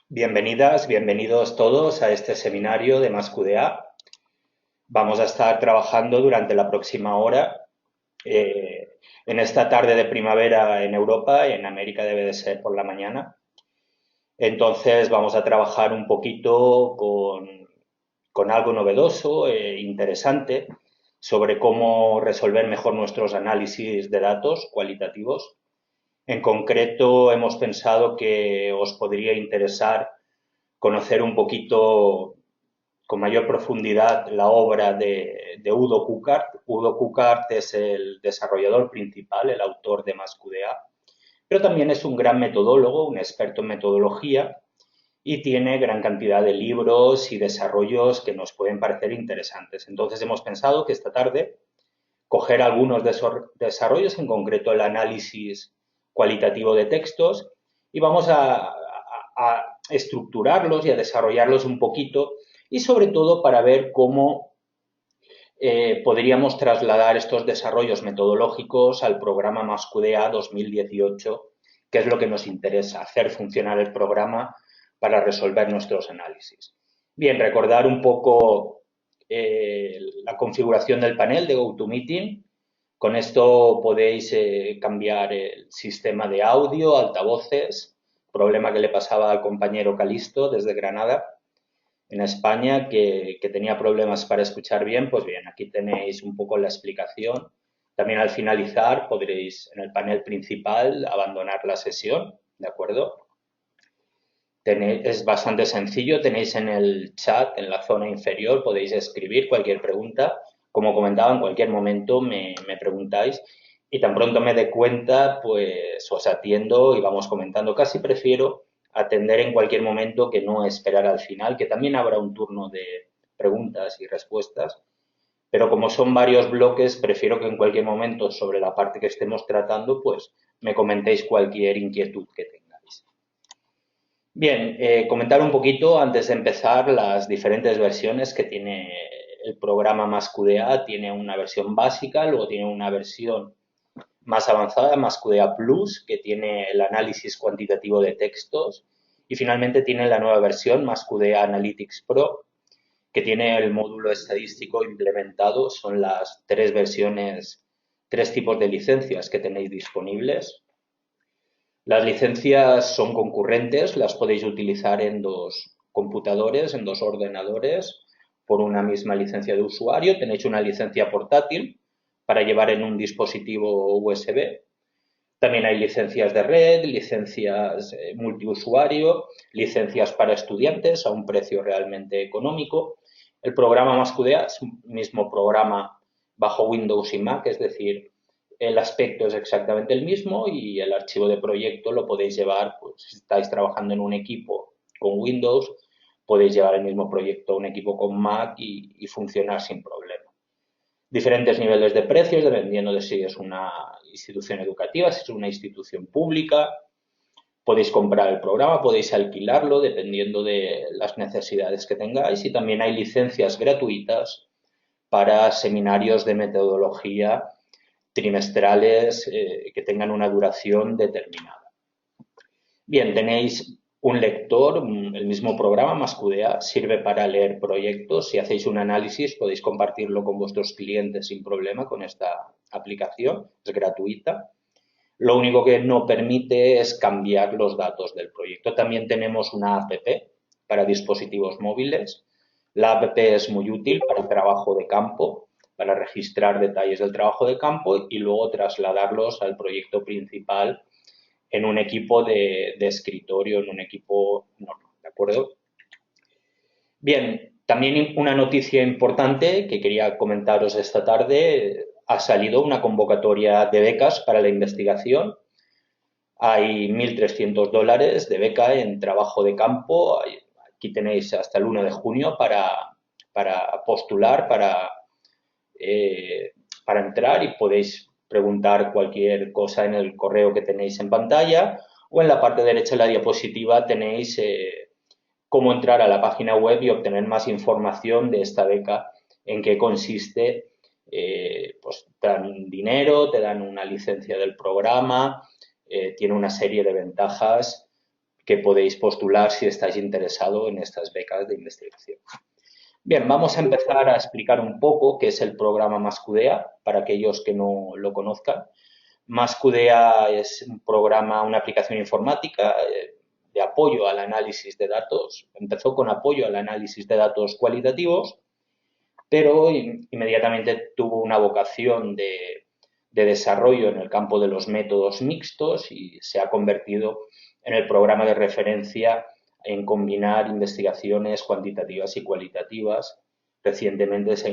Bienvenidas, bienvenidos todos a este seminario de MasQDA. Vamos a estar trabajando durante la próxima hora. En esta tarde de primavera en Europa, en América debe de ser por la mañana. Entonces vamos a trabajar un poquito con algo novedoso e interesante sobre cómo resolver mejor nuestros análisis de datos cualitativos. En concreto, hemos pensado que os podría interesar conocer un poquito con mayor profundidad la obra de Udo Kukart. Udo Kukart es el desarrollador principal, el autor de MasQDA, pero también es un gran metodólogo, un experto en metodología y tiene gran cantidad de libros y desarrollos que nos pueden parecer interesantes. Entonces hemos pensado que esta tarde coger algunos de esos desarrollos, en concreto el análisis cualitativo de textos, y vamos a estructurarlos y a desarrollarlos un poquito y sobre todo para ver cómo podríamos trasladar estos desarrollos metodológicos al programa MasQDA 2018, que es lo que nos interesa, hacer funcionar el programa para resolver nuestros análisis. Bien, recordar un poco la configuración del panel de GoToMeeting. Con esto podéis cambiar el sistema de audio, altavoces, problema que le pasaba al compañero Calisto desde Granada en España que tenía problemas para escuchar bien. Pues bien, aquí tenéis un poco la explicación. También al finalizar podréis en el panel principal abandonar la sesión, ¿de acuerdo? Es bastante sencillo, tenéis en el chat, en la zona inferior, podéis escribir cualquier pregunta. Como comentaba, en cualquier momento me preguntáis y tan pronto me dé cuenta, pues os atiendo y vamos comentando. Casi prefiero atender en cualquier momento que no esperar al final, que también habrá un turno de preguntas y respuestas. Pero como son varios bloques, prefiero que en cualquier momento sobre la parte que estemos tratando, pues me comentéis cualquier inquietud que tengáis. Bien, comentar un poquito antes de empezar las diferentes versiones que tiene el programa MasQDA. Tiene una versión básica, luego tiene una versión más avanzada, MasQDA Plus, que tiene el análisis cuantitativo de textos, y finalmente tiene la nueva versión, MasQDA Analytics Pro, que tiene el módulo estadístico implementado. Son las tres versiones, tres tipos de licencias que tenéis disponibles. Las licencias son concurrentes, las podéis utilizar en dos computadores, en dos ordenadores, por una misma licencia de usuario. Tenéis una licencia portátil para llevar en un dispositivo USB. También hay licencias de red, licencias multiusuario, licencias para estudiantes a un precio realmente económico. El programa MasQDA es un mismo programa bajo Windows y Mac, es decir, el aspecto es exactamente el mismo y el archivo de proyecto lo podéis llevar, pues si estáis trabajando en un equipo con Windows, podéis llevar el mismo proyecto a un equipo con Mac y funcionar sin problema. Diferentes niveles de precios dependiendo de si es una institución educativa, si es una institución pública. Podéis comprar el programa, podéis alquilarlo dependiendo de las necesidades que tengáis, y también hay licencias gratuitas para seminarios de metodología trimestrales que tengan una duración determinada. Bien, tenéis un lector, el mismo programa, MasQDA, sirve para leer proyectos. Si hacéis un análisis, podéis compartirlo con vuestros clientes sin problema con esta aplicación, es gratuita. Lo único que no permite es cambiar los datos del proyecto. También tenemos una app para dispositivos móviles. La app es muy útil para el trabajo de campo, para registrar detalles del trabajo de campo y luego trasladarlos al proyecto principal en un equipo de escritorio, en un equipo normal, ¿de acuerdo? Bien, también una noticia importante que quería comentaros esta tarde. Ha salido una convocatoria de becas para la investigación. Hay $1.300 de beca en trabajo de campo. Aquí tenéis hasta el 1 de junio para postular, para entrar, y podéis preguntar cualquier cosa en el correo que tenéis en pantalla, o en la parte derecha de la diapositiva tenéis cómo entrar a la página web y obtener más información de esta beca, en qué consiste. Pues te dan dinero, te dan una licencia del programa, tiene una serie de ventajas que podéis postular si estáis interesados en estas becas de investigación. Bien, vamos a empezar a explicar un poco qué es el programa Mascudea, para aquellos que no lo conozcan. Mascudea es un programa, una aplicación informática de apoyo al análisis de datos. Empezó con apoyo al análisis de datos cualitativos, pero inmediatamente tuvo una vocación de desarrollo en el campo de los métodos mixtos y se ha convertido en el programa de referencia en combinar investigaciones cuantitativas y cualitativas. Recientemente se ha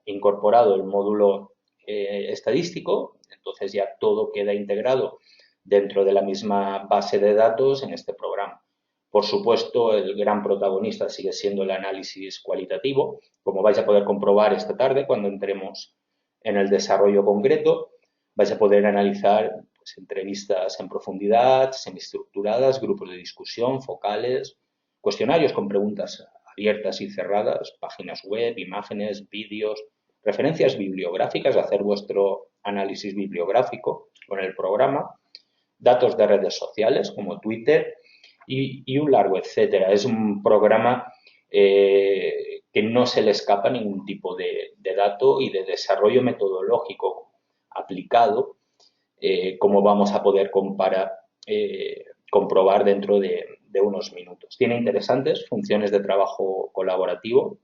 incorporado el módulo estadístico, entonces ya todo queda integrado dentro de la misma base de datos en este programa. Por supuesto, el gran protagonista sigue siendo el análisis cualitativo, como vais a poder comprobar esta tarde cuando entremos en el desarrollo concreto. Vais a poder analizar pues, entrevistas en profundidad, semiestructuradas, grupos de discusión, focales, cuestionarios con preguntas abiertas y cerradas, páginas web, imágenes, vídeos, referencias bibliográficas, hacer vuestro análisis bibliográfico con el programa, datos de redes sociales como Twitter y un largo etcétera. Es un programa que no se le escapa ningún tipo de dato y de desarrollo metodológico aplicado, como vamos a poder comprobar dentro de unos minutos. Tiene interesantes funciones de trabajo colaborativo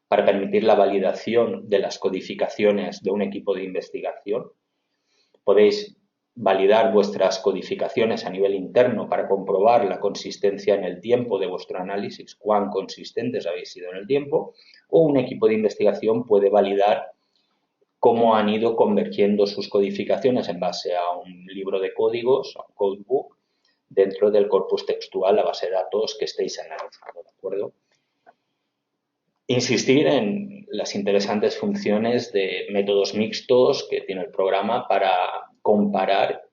para permitir la validación de las codificaciones de un equipo de investigación. Podéis validar vuestras codificaciones a nivel interno para comprobar la consistencia en el tiempo de vuestro análisis, cuán consistentes habéis sido en el tiempo, o un equipo de investigación puede validar cómo han ido convergiendo sus codificaciones en base a un libro de códigos, un codebook, dentro del corpus textual, la base de datos que estéis analizando, ¿de acuerdo? Insistir en las interesantes funciones de métodos mixtos que tiene el programa para comparar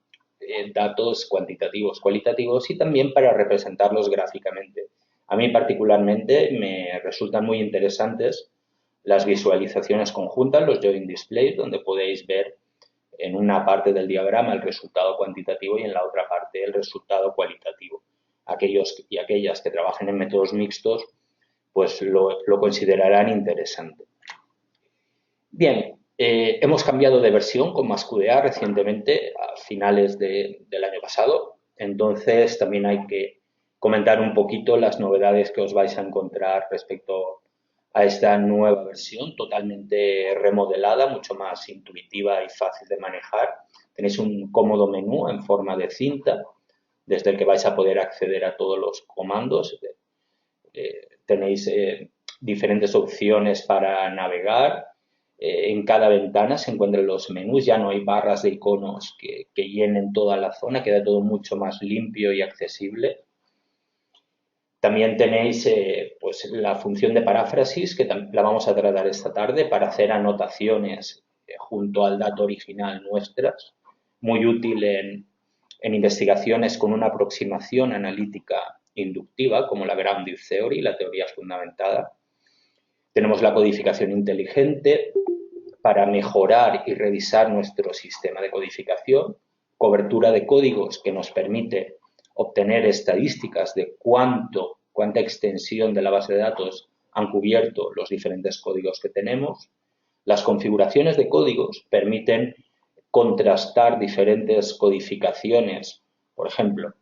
datos cuantitativos, cualitativos y también para representarlos gráficamente. A mí particularmente me resultan muy interesantes las visualizaciones conjuntas, los joint displays, donde podéis ver en una parte del diagrama el resultado cuantitativo y en la otra parte el resultado cualitativo. Aquellos y aquellas que trabajen en métodos mixtos pues lo considerarán interesante. Bien, hemos cambiado de versión con Mascudea recientemente, a finales del año pasado. Entonces, también hay que comentar un poquito las novedades que os vais a encontrar respecto a esta nueva versión, totalmente remodelada, mucho más intuitiva y fácil de manejar. Tenéis un cómodo menú en forma de cinta, desde el que vais a poder acceder a todos los comandos. Tenéis diferentes opciones para navegar. En cada ventana se encuentran los menús, ya no hay barras de iconos que llenen toda la zona, queda todo mucho más limpio y accesible. También tenéis pues la función de paráfrasis, que la vamos a tratar esta tarde, para hacer anotaciones junto al dato original nuestras, muy útil en investigaciones con una aproximación analítica inductiva, como la Grounded Theory, la teoría fundamentada. Tenemos la codificación inteligente para mejorar y revisar nuestro sistema de codificación, cobertura de códigos que nos permite obtener estadísticas de cuánta extensión de la base de datos han cubierto los diferentes códigos que tenemos. Las configuraciones de códigos permiten contrastar diferentes codificaciones, por ejemplo,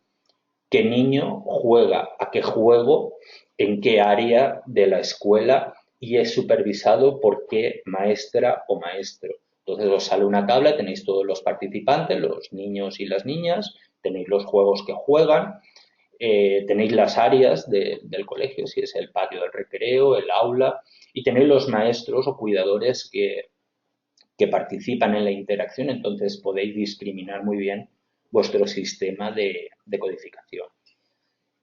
qué niño juega a qué juego, en qué área de la escuela y es supervisado por qué maestra o maestro. Entonces os sale una tabla, tenéis todos los participantes, los niños y las niñas, tenéis los juegos que juegan, tenéis las áreas del colegio, si es el patio del recreo, el aula, y tenéis los maestros o cuidadores que participan en la interacción, entonces podéis discriminar muy bien vuestro sistema de codificación.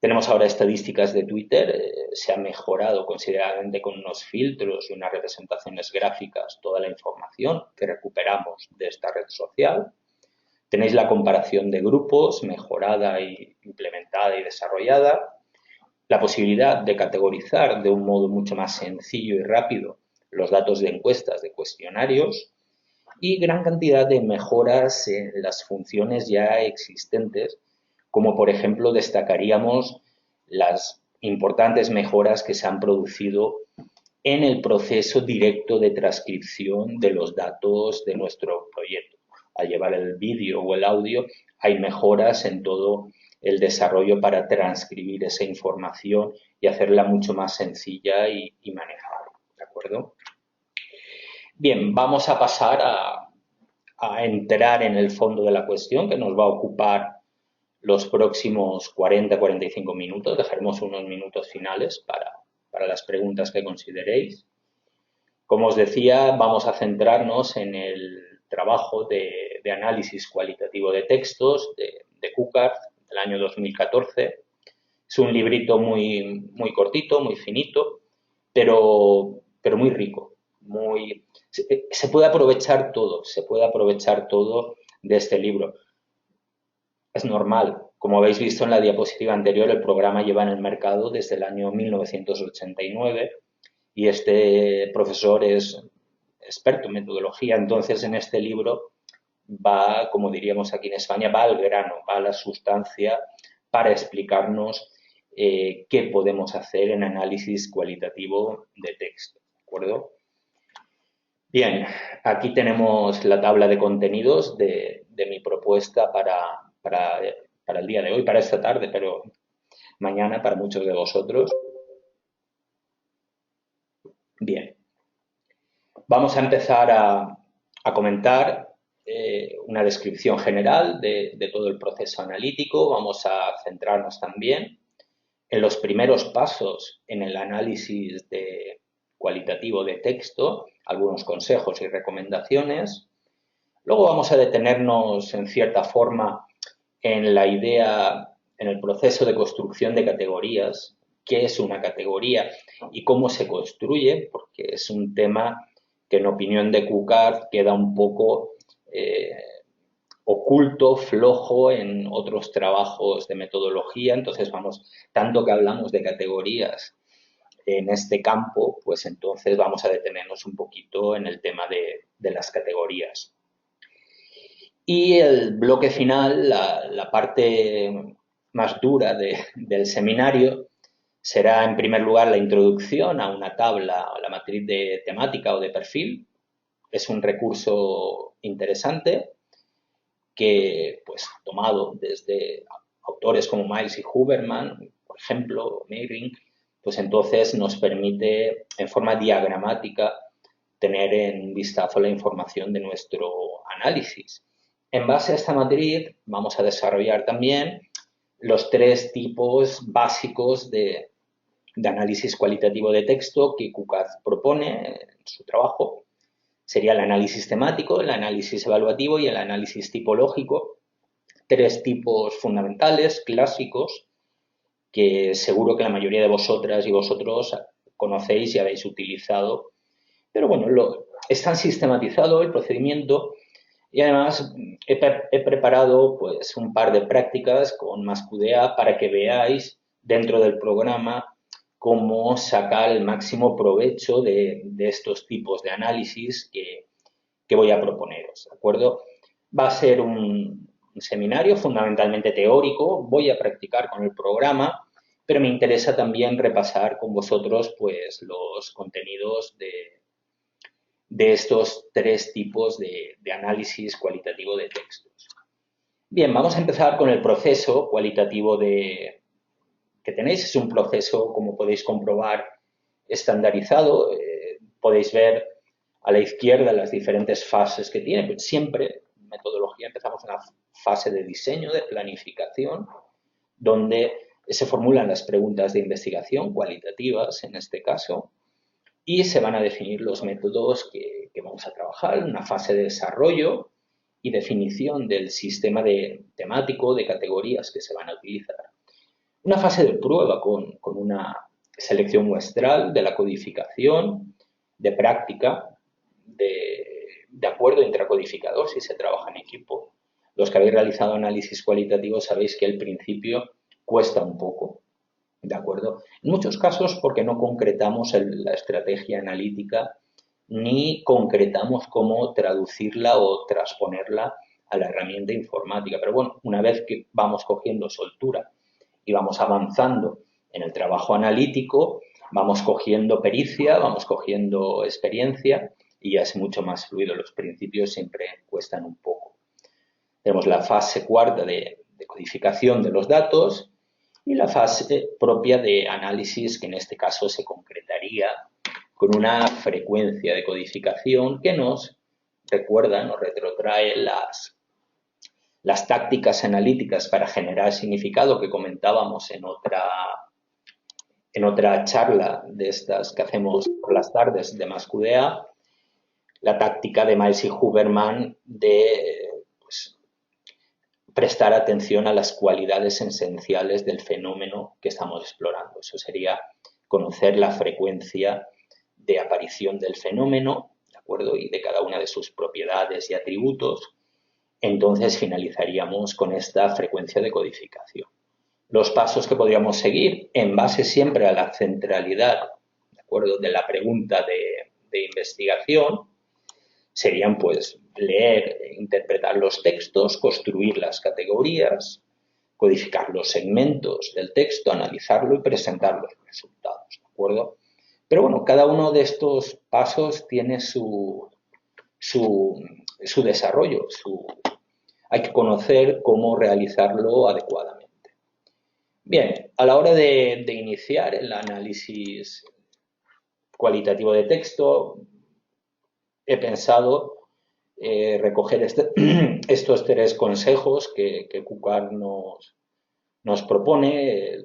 Tenemos ahora estadísticas de Twitter, se ha mejorado considerablemente con unos filtros y unas representaciones gráficas toda la información que recuperamos de esta red social. Tenéis la comparación de grupos mejorada y implementada y desarrollada. La posibilidad de categorizar de un modo mucho más sencillo y rápido los datos de encuestas, de cuestionarios y gran cantidad de mejoras en las funciones ya existentes como por ejemplo destacaríamos las importantes mejoras que se han producido en el proceso directo de transcripción de los datos de nuestro proyecto. Al llevar el vídeo o el audio, hay mejoras en todo el desarrollo para transcribir esa información y hacerla mucho más sencilla y manejable, ¿de acuerdo? Bien, vamos a pasar a entrar en el fondo de la cuestión, que nos va a ocupar los próximos 40-45 minutos. Dejaremos unos minutos finales para las preguntas que consideréis. Como os decía, vamos a centrarnos en el trabajo de análisis cualitativo de textos de Cucart del año 2014. Es un librito muy cortito, muy finito, pero muy rico. Se puede aprovechar todo de este libro. Es normal. Como habéis visto en la diapositiva anterior, el programa lleva en el mercado desde el año 1989 y este profesor es experto en metodología. Entonces, en este libro va, como diríamos aquí en España, va al grano, va a la sustancia para explicarnos qué podemos hacer en análisis cualitativo de texto, ¿de acuerdo? Bien, aquí tenemos la tabla de contenidos de mi propuesta para el día de hoy, para esta tarde, pero mañana para muchos de vosotros. Bien, vamos a empezar a comentar una descripción general de todo el proceso analítico. Vamos a centrarnos también en los primeros pasos en el análisis cualitativo de texto, algunos consejos y recomendaciones. Luego vamos a detenernos en cierta forma en la idea, en el proceso de construcción de categorías, qué es una categoría y cómo se construye, porque es un tema que en opinión de Cucart queda un poco oculto, flojo en otros trabajos de metodología. Entonces, tanto que hablamos de categorías en este campo, pues entonces vamos a detenernos un poquito en el tema de las categorías. Y el bloque final, la parte más dura del seminario, será en primer lugar la introducción a una tabla o la matriz de temática o de perfil. Es un recurso interesante que, pues, tomado desde autores como Miles y Huberman, por ejemplo, Meyring, pues entonces nos permite en forma diagramática tener en vistazo la información de nuestro análisis. En base a esta matriz vamos a desarrollar también los 3 tipos básicos de análisis cualitativo de texto que Cucart propone en su trabajo. Sería el análisis temático, el análisis evaluativo y el análisis tipológico. 3 tipos fundamentales, clásicos, que seguro que la mayoría de vosotras y vosotros conocéis y habéis utilizado. Pero bueno, está sistematizado el procedimiento y además he preparado pues un par de prácticas con MassQDA para que veáis dentro del programa cómo sacar el máximo provecho de estos tipos de análisis que voy a proponeros, ¿de acuerdo? Va a ser un seminario fundamentalmente teórico, voy a practicar con el programa, pero me interesa también repasar con vosotros pues los contenidos de estos 3 tipos de análisis cualitativo de textos. Bien, vamos a empezar con el proceso cualitativo que tenéis. Es un proceso, como podéis comprobar, estandarizado. Podéis ver a la izquierda las diferentes fases que tiene. Pero siempre, en metodología, empezamos en la fase de diseño, de planificación, donde se formulan las preguntas de investigación cualitativas, en este caso, y se van a definir los métodos que vamos a trabajar, una fase de desarrollo y definición del sistema temático de categorías que se van a utilizar. Una fase de prueba con una selección muestral de la codificación, de práctica, de acuerdo intracodificador si se trabaja en equipo. Los que habéis realizado análisis cualitativos sabéis que al principio cuesta un poco. ¿De acuerdo? En muchos casos porque no concretamos la estrategia analítica ni concretamos cómo traducirla o transponerla a la herramienta informática. Pero bueno, una vez que vamos cogiendo soltura y vamos avanzando en el trabajo analítico, vamos cogiendo pericia, vamos cogiendo experiencia y ya es mucho más fluido. Los principios siempre cuestan un poco. Tenemos la fase cuarta de codificación de los datos y la fase propia de análisis, que en este caso se concretaría con una frecuencia de codificación que nos recuerda, nos retrotrae las tácticas analíticas para generar significado que comentábamos en otra charla de estas que hacemos por las tardes de MassQDA, la táctica de Miles y Huberman de prestar atención a las cualidades esenciales del fenómeno que estamos explorando. Eso sería conocer la frecuencia de aparición del fenómeno, ¿de acuerdo? Y de cada una de sus propiedades y atributos. Entonces finalizaríamos con esta frecuencia de codificación. Los pasos que podríamos seguir, en base siempre a la centralidad, ¿de acuerdo?, de la pregunta de investigación, serían pues leer, interpretar los textos, construir las categorías, codificar los segmentos del texto, analizarlo y presentar los resultados, ¿de acuerdo? Pero bueno, cada uno de estos pasos tiene su desarrollo, hay que conocer cómo realizarlo adecuadamente. Bien, a la hora de iniciar el análisis cualitativo de texto, he pensado recoger estos tres consejos que Cucar nos propone,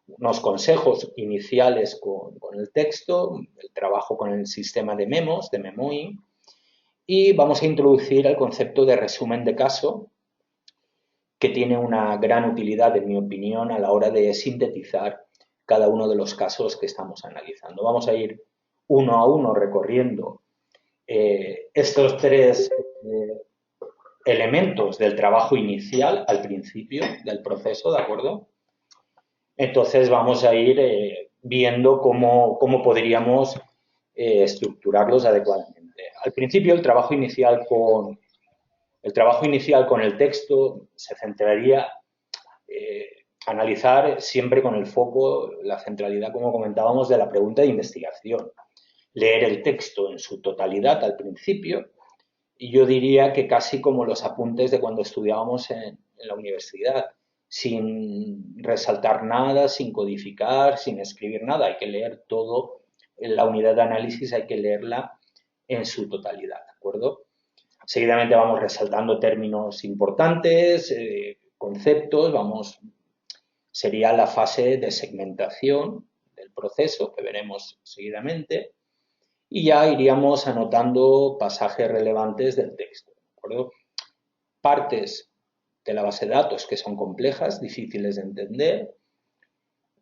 unos consejos iniciales con el texto, el trabajo con el sistema de memos, de memoing, y vamos a introducir el concepto de resumen de caso, que tiene una gran utilidad, en mi opinión, a la hora de sintetizar cada uno de los casos que estamos analizando. Vamos a ir uno a uno recorriendo estos tres elementos del trabajo inicial al principio del proceso, ¿de acuerdo? Entonces vamos a ir viendo cómo podríamos estructurarlos adecuadamente. Al principio el trabajo inicial con el texto se centraría analizar siempre con el foco, la centralidad, como comentábamos, de la pregunta de investigación. Leer el texto en su totalidad al principio, y yo diría que casi como los apuntes de cuando estudiábamos en la universidad, sin resaltar nada, sin codificar, sin escribir nada. Hay que leer todo, la unidad de análisis hay que leerla en su totalidad, ¿de acuerdo? Seguidamente vamos resaltando términos importantes, conceptos, sería la fase de segmentación del proceso que veremos seguidamente, y ya iríamos anotando pasajes relevantes del texto, ¿de acuerdo? Partes de la base de datos que son complejas, difíciles de entender,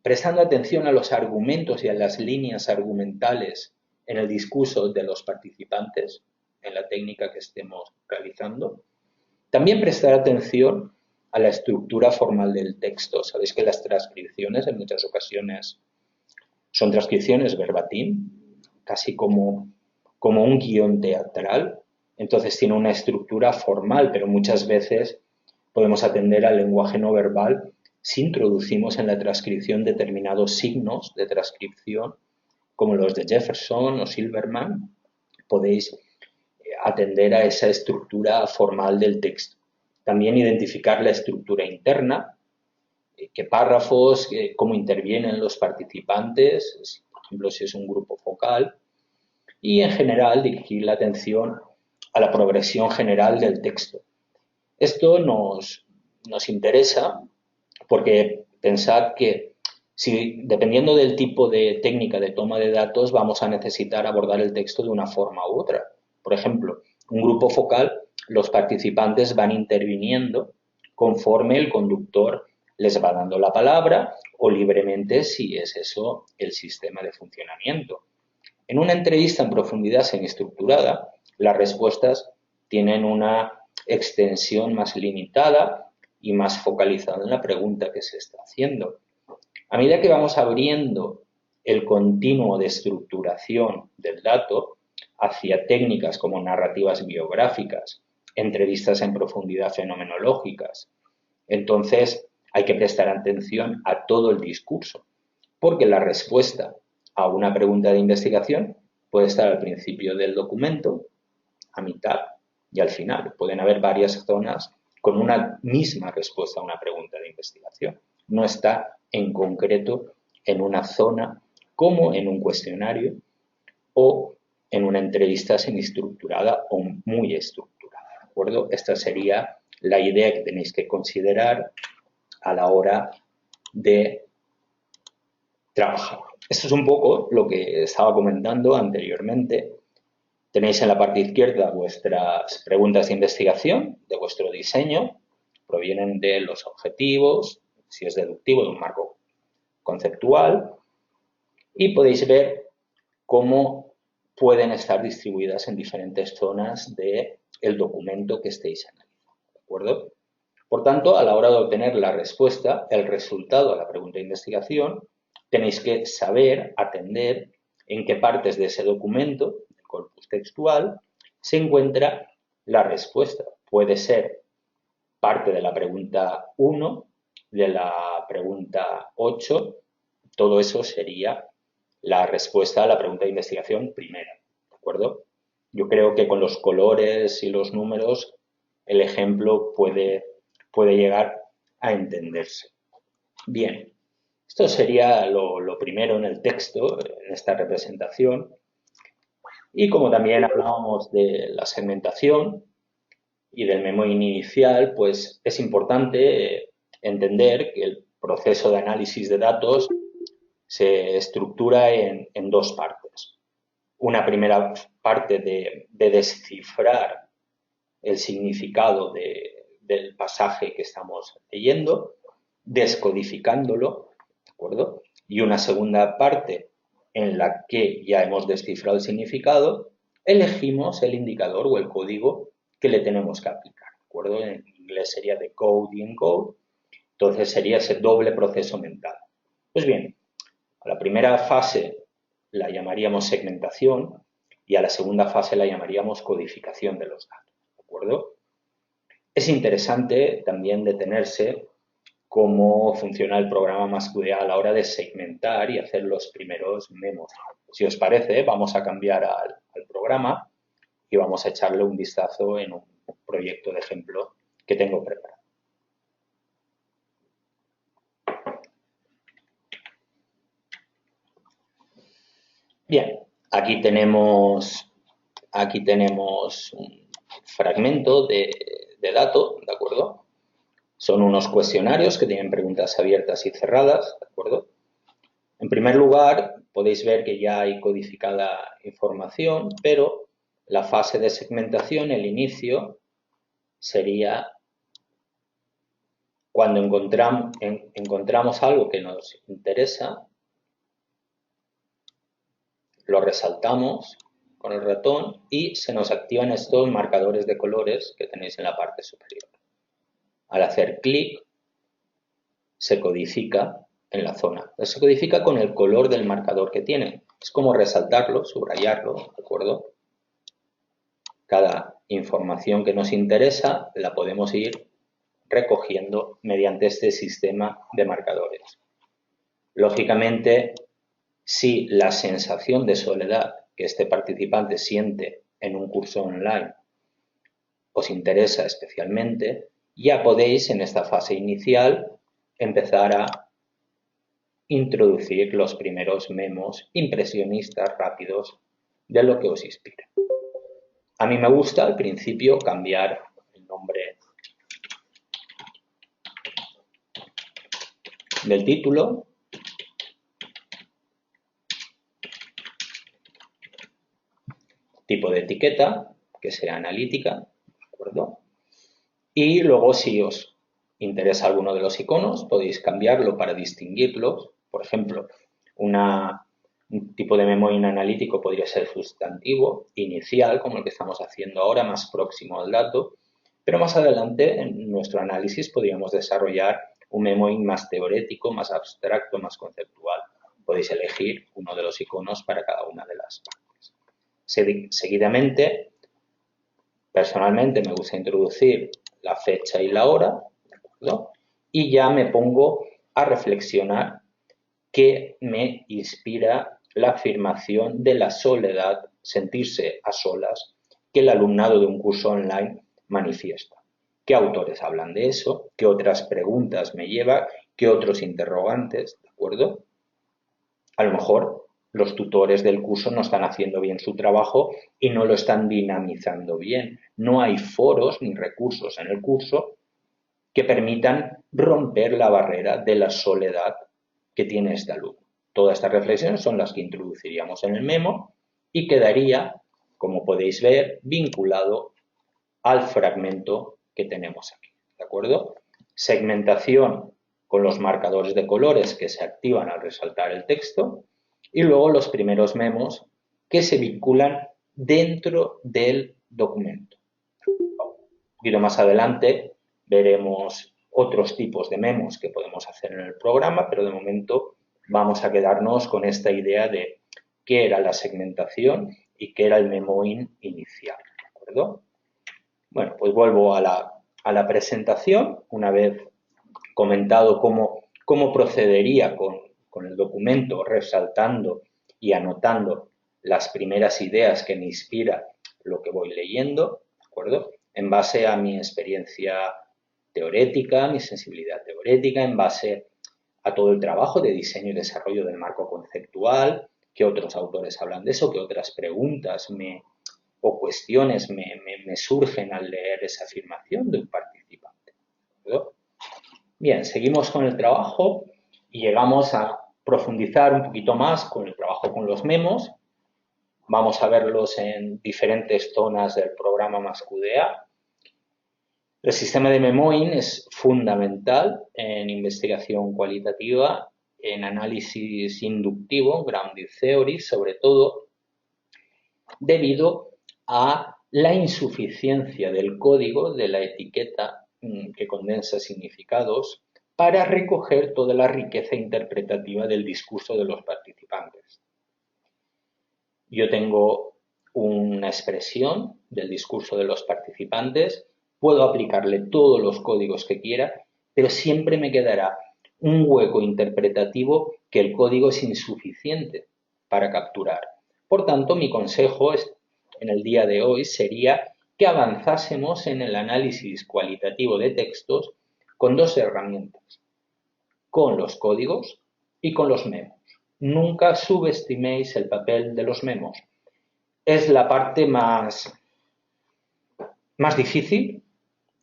prestando atención a los argumentos y a las líneas argumentales en el discurso de los participantes, en la técnica que estemos realizando. También prestar atención a la estructura formal del texto. Sabéis que las transcripciones en muchas ocasiones son transcripciones verbatim, casi como un guión teatral. Entonces tiene una estructura formal, pero muchas veces podemos atender al lenguaje no verbal si introducimos en la transcripción determinados signos de transcripción, como los de Jefferson o Silverman. Podéis atender a esa estructura formal del texto. También identificar la estructura interna, qué párrafos, cómo intervienen los participantes, por ejemplo, si es un grupo focal, y en general dirigir la atención a la progresión general del texto. Esto nos interesa porque pensad que dependiendo del tipo de técnica de toma de datos, vamos a necesitar abordar el texto de una forma u otra. Por ejemplo, un grupo focal, los participantes van interviniendo conforme el conductor les va dando la palabra o libremente si es eso el sistema de funcionamiento. En una entrevista en profundidad semiestructurada, las respuestas tienen una extensión más limitada y más focalizada en la pregunta que se está haciendo. A medida que vamos abriendo el continuo de estructuración del dato hacia técnicas como narrativas biográficas entrevistas en profundidad fenomenológicas. Entonces, hay que prestar atención a todo el discurso, porque la respuesta a una pregunta de investigación puede estar al principio del documento, a mitad y al final. Pueden haber varias zonas con una misma respuesta a una pregunta de investigación. No está en concreto en una zona como en un cuestionario o en una entrevista semiestructurada o muy estructurada, ¿de acuerdo? Esta sería la idea que tenéis que considerar a la hora de trabajar. Esto es un poco lo que estaba comentando anteriormente. Tenéis en la parte izquierda vuestras preguntas de investigación de vuestro diseño. Provienen de los objetivos, si es deductivo, de un marco conceptual. Y podéis ver cómo pueden estar distribuidas en diferentes zonas del documento que estéis analizando, ¿de acuerdo? Por tanto, a la hora de obtener la respuesta, el resultado a la pregunta de investigación, tenéis que saber atender en qué partes de ese documento, del corpus textual, se encuentra la respuesta. Puede ser parte de la pregunta 1, de la pregunta 8, todo eso sería la respuesta a la pregunta de investigación primera, ¿de acuerdo? Yo creo que con los colores y los números el ejemplo puede llegar a entenderse. Bien, esto sería lo primero en el texto, en esta representación. Y como también hablábamos de la segmentación y del memo inicial, pues es importante entender que el proceso de análisis de datos se estructura en dos partes. Una primera parte de descifrar el significado del pasaje que estamos leyendo, descodificándolo, ¿de acuerdo? Y una segunda parte en la que ya hemos descifrado el significado, elegimos el indicador o el código que le tenemos que aplicar, ¿de acuerdo? En inglés sería decode y encode, entonces sería ese doble proceso mental. Pues bien, a la primera fase la llamaríamos segmentación y a la segunda fase la llamaríamos codificación de los datos, ¿de acuerdo? Es interesante también detenerse cómo funciona el programa MassQDA a la hora de segmentar y hacer los primeros memos. Si os parece, vamos a cambiar al programa y vamos a echarle un vistazo en un proyecto de ejemplo que tengo preparado. Bien, aquí tenemos un fragmento de dato, ¿de acuerdo? Son unos cuestionarios que tienen preguntas abiertas y cerradas, ¿de acuerdo? En primer lugar, podéis ver que ya hay codificada información, pero la fase de segmentación, el inicio, sería cuando encontramos algo que nos interesa, lo resaltamos con el ratón y se nos activan estos marcadores de colores que tenéis en la parte superior. Al hacer clic, se codifica en la zona. Se codifica con el color del marcador que tiene. Es como resaltarlo, subrayarlo, ¿de acuerdo? Cada información que nos interesa la podemos ir recogiendo mediante este sistema de marcadores. Lógicamente, si la sensación de soledad que este participante siente en un curso online os interesa especialmente, ya podéis en esta fase inicial empezar a introducir los primeros memos impresionistas rápidos de lo que os inspira. A mí me gusta al principio cambiar el nombre del título, tipo de etiqueta, que sea analítica, ¿de acuerdo? Y luego si os interesa alguno de los iconos, podéis cambiarlo para distinguirlos. Por ejemplo, un tipo de memo analítico podría ser sustantivo, inicial, como el que estamos haciendo ahora, más próximo al dato, pero más adelante en nuestro análisis podríamos desarrollar un memo más teórico, más abstracto, más conceptual. Podéis elegir uno de los iconos para cada una de las partes. Seguidamente Personalmente me gusta introducir la fecha y la hora, ¿de acuerdo? Y ya me pongo a reflexionar qué me inspira la afirmación de la soledad, sentirse a solas, que el alumnado de un curso online manifiesta. ¿Qué autores hablan de eso? ¿Qué otras preguntas me lleva? ¿Qué otros interrogantes? ¿De acuerdo? A lo mejor los tutores del curso no están haciendo bien su trabajo y no lo están dinamizando bien. No hay foros ni recursos en el curso que permitan romper la barrera de la soledad que tiene este alumno. Todas estas reflexiones son las que introduciríamos en el memo y quedaría, como podéis ver, vinculado al fragmento que tenemos aquí. ¿De acuerdo? Segmentación con los marcadores de colores que se activan al resaltar el texto y luego los primeros memos que se vinculan dentro del documento. Un poquito más adelante veremos otros tipos de memos que podemos hacer en el programa, pero de momento vamos a quedarnos con esta idea de qué era la segmentación y qué era el memoing inicial. ¿De acuerdo? Bueno, pues vuelvo a la presentación, una vez comentado cómo procedería con el documento, resaltando y anotando las primeras ideas que me inspira lo que voy leyendo, ¿de acuerdo? En base a mi experiencia teórica, mi sensibilidad teórica, en base a todo el trabajo de diseño y desarrollo del marco conceptual, qué otros autores hablan de eso, qué otras preguntas o cuestiones me surgen al leer esa afirmación de un participante. ¿De acuerdo? Bien, seguimos con el trabajo y llegamos a profundizar un poquito más con el trabajo con los memos. Vamos a verlos en diferentes zonas del programa MassQDA. El sistema de memoing es fundamental en investigación cualitativa, en análisis inductivo, grounded theory, sobre todo debido a la insuficiencia del código de la etiqueta que condensa significados para recoger toda la riqueza interpretativa del discurso de los participantes. Yo tengo una expresión del discurso de los participantes, puedo aplicarle todos los códigos que quiera, pero siempre me quedará un hueco interpretativo que el código es insuficiente para capturar. Por tanto, mi consejo en el día de hoy sería que avanzásemos en el análisis cualitativo de textos con dos herramientas, con los códigos y con los memos. Nunca subestiméis el papel de los memos. Es la parte más difícil,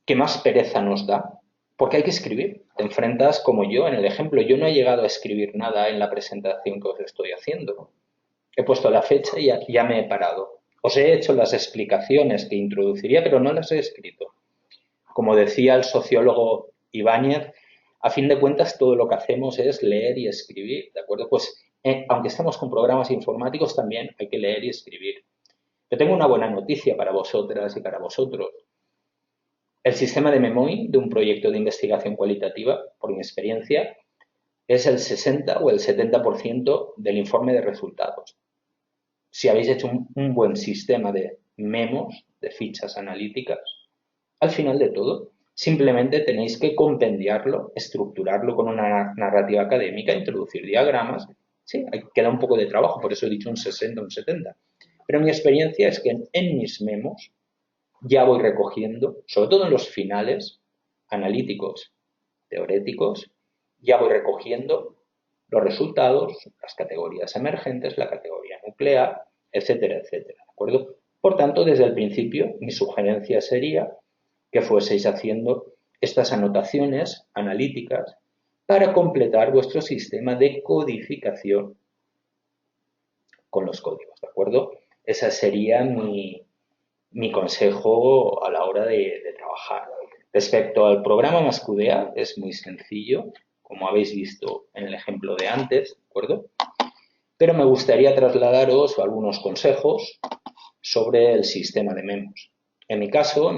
que más pereza nos da, porque hay que escribir. Te enfrentas como yo en el ejemplo. Yo no he llegado a escribir nada en la presentación que os estoy haciendo. He puesto la fecha y ya me he parado. Os he hecho las explicaciones que introduciría, pero no las he escrito. Como decía el sociólogo Ibáñez, a fin de cuentas todo lo que hacemos es leer y escribir, ¿de acuerdo? Pues aunque estemos con programas informáticos también hay que leer y escribir. Yo tengo una buena noticia para vosotras y para vosotros. El sistema de memoing de un proyecto de investigación cualitativa, por mi experiencia, es el 60 o el 70% del informe de resultados. Si habéis hecho un buen sistema de memos, de fichas analíticas, al final de todo, simplemente tenéis que compendiarlo, estructurarlo con una narrativa académica, introducir diagramas. Sí, queda un poco de trabajo, por eso he dicho un 60, un 70. Pero mi experiencia es que en mis memos ya voy recogiendo, sobre todo en los finales analíticos, teóricos, ya voy recogiendo los resultados, las categorías emergentes, la categoría nuclear, etcétera, etcétera. ¿De acuerdo? Por tanto, desde el principio, mi sugerencia sería que fueseis haciendo estas anotaciones analíticas para completar vuestro sistema de codificación con los códigos, ¿de acuerdo? Ese sería mi consejo a la hora de trabajar. Respecto al programa MassQDA, es muy sencillo, como habéis visto en el ejemplo de antes, ¿de acuerdo? Pero me gustaría trasladaros algunos consejos sobre el sistema de memos. En mi caso,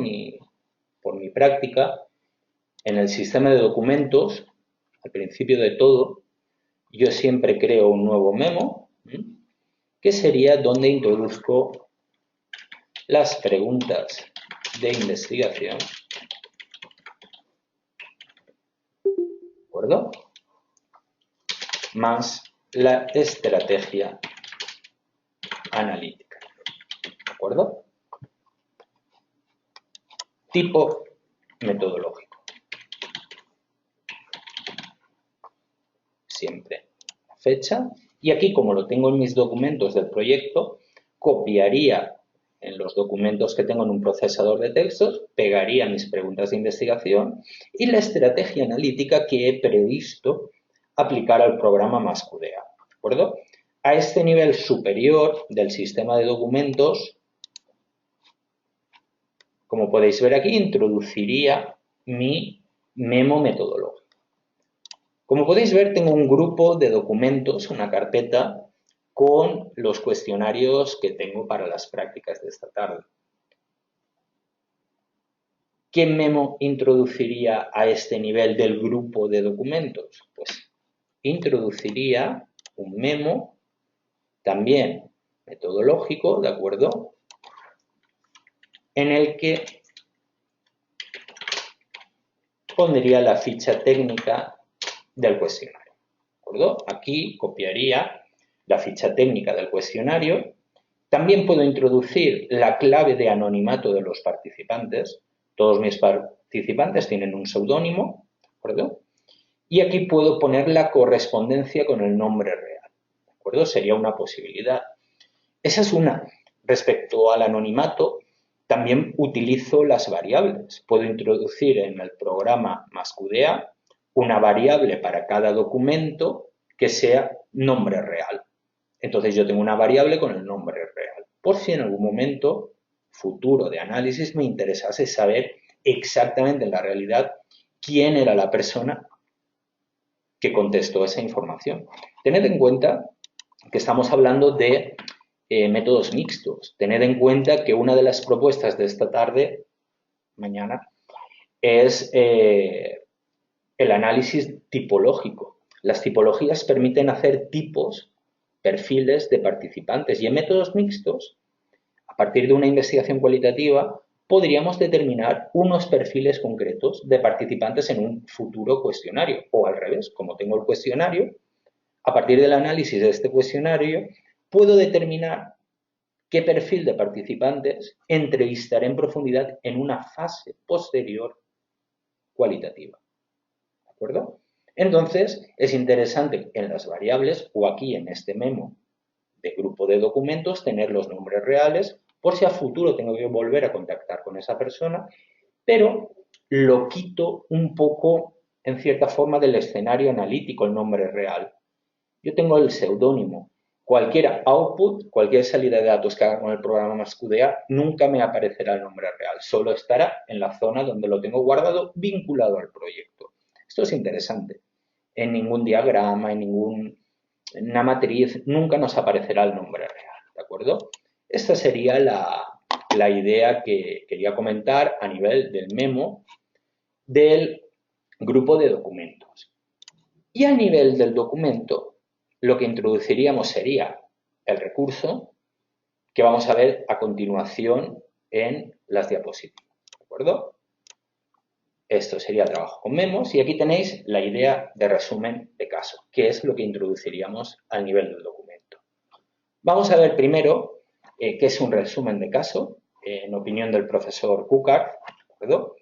por mi práctica, en el sistema de documentos, al principio de todo, yo siempre creo un nuevo memo, que sería donde introduzco las preguntas de investigación, ¿de acuerdo? Más la estrategia analítica, ¿de acuerdo? Tipo metodológico. Siempre fecha. Y aquí, como lo tengo en mis documentos del proyecto, copiaría en los documentos que tengo en un procesador de textos, pegaría mis preguntas de investigación y la estrategia analítica que he previsto aplicar al programa MassQDA, ¿de acuerdo? A este nivel superior del sistema de documentos, como podéis ver aquí, introduciría mi memo metodológico. Como podéis ver, tengo un grupo de documentos, una carpeta, con los cuestionarios que tengo para las prácticas de esta tarde. ¿Qué memo introduciría a este nivel del grupo de documentos? Pues introduciría un memo, también metodológico, ¿de acuerdo? En el que pondría la ficha técnica del cuestionario, ¿de acuerdo? Aquí copiaría la ficha técnica del cuestionario. También puedo introducir la clave de anonimato de los participantes. Todos mis participantes tienen un seudónimo, ¿de acuerdo? Y aquí puedo poner la correspondencia con el nombre real, ¿de acuerdo? Sería una posibilidad. Esa es una. Respecto al anonimato, también utilizo las variables. Puedo introducir en el programa MassQDA una variable para cada documento que sea nombre real. Entonces yo tengo una variable con el nombre real. Por si en algún momento futuro de análisis me interesase saber exactamente en la realidad quién era la persona que contestó esa información. Tened en cuenta que estamos hablando de métodos mixtos. Tened en cuenta que una de las propuestas de esta tarde, mañana, es el análisis tipológico. Las tipologías permiten hacer tipos, perfiles de participantes y en métodos mixtos, a partir de una investigación cualitativa, podríamos determinar unos perfiles concretos de participantes en un futuro cuestionario o al revés, como tengo el cuestionario, a partir del análisis de este cuestionario, puedo determinar qué perfil de participantes entrevistaré en profundidad en una fase posterior cualitativa. ¿De acuerdo? Entonces, es interesante en las variables o aquí en este memo de grupo de documentos tener los nombres reales por si a futuro tengo que volver a contactar con esa persona, pero lo quito un poco, en cierta forma, del escenario analítico, el nombre real. Yo tengo el seudónimo. Cualquier output, cualquier salida de datos que haga con el programa MassQDA, nunca me aparecerá el nombre real. Solo estará en la zona donde lo tengo guardado, vinculado al proyecto. Esto es interesante. En ningún diagrama, en ninguna matriz, nunca nos aparecerá el nombre real. ¿De acuerdo? Esta sería la idea que quería comentar a nivel del memo del grupo de documentos. Y a nivel del documento, lo que introduciríamos sería el recurso que vamos a ver a continuación en las diapositivas. ¿De acuerdo? Esto sería trabajo con memos y aquí tenéis la idea de resumen de caso, que es lo que introduciríamos al nivel del documento. Vamos a ver primero qué es un resumen de caso, en opinión del profesor Cucar. ¿De acuerdo?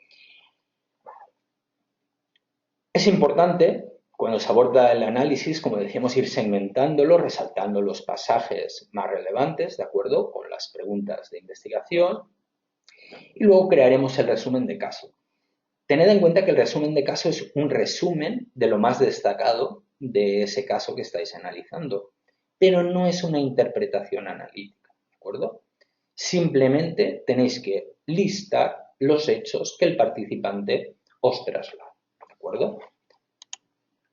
Es importante, cuando se aborda el análisis, como decíamos, ir segmentándolo, resaltando los pasajes más relevantes, ¿de acuerdo?, con las preguntas de investigación, y luego crearemos el resumen de caso. Tened en cuenta que el resumen de caso es un resumen de lo más destacado de ese caso que estáis analizando, pero no es una interpretación analítica, ¿de acuerdo? Simplemente tenéis que listar los hechos que el participante os traslada, ¿de acuerdo?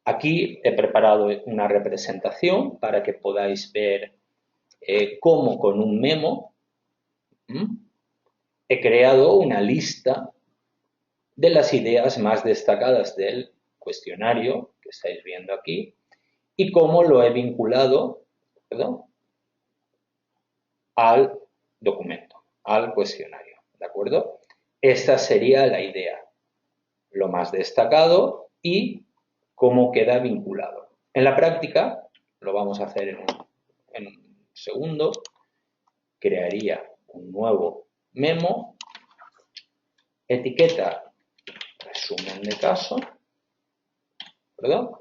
Aquí he preparado una representación para que podáis ver cómo con un memo he creado una lista de las ideas más destacadas del cuestionario que estáis viendo aquí y cómo lo he vinculado, ¿verdad?, al documento, al cuestionario, ¿de acuerdo? esta sería la idea, lo más destacado y cómo queda vinculado. En la práctica, lo vamos a hacer en un segundo, crearía un nuevo memo, etiqueta resumen de caso, perdón,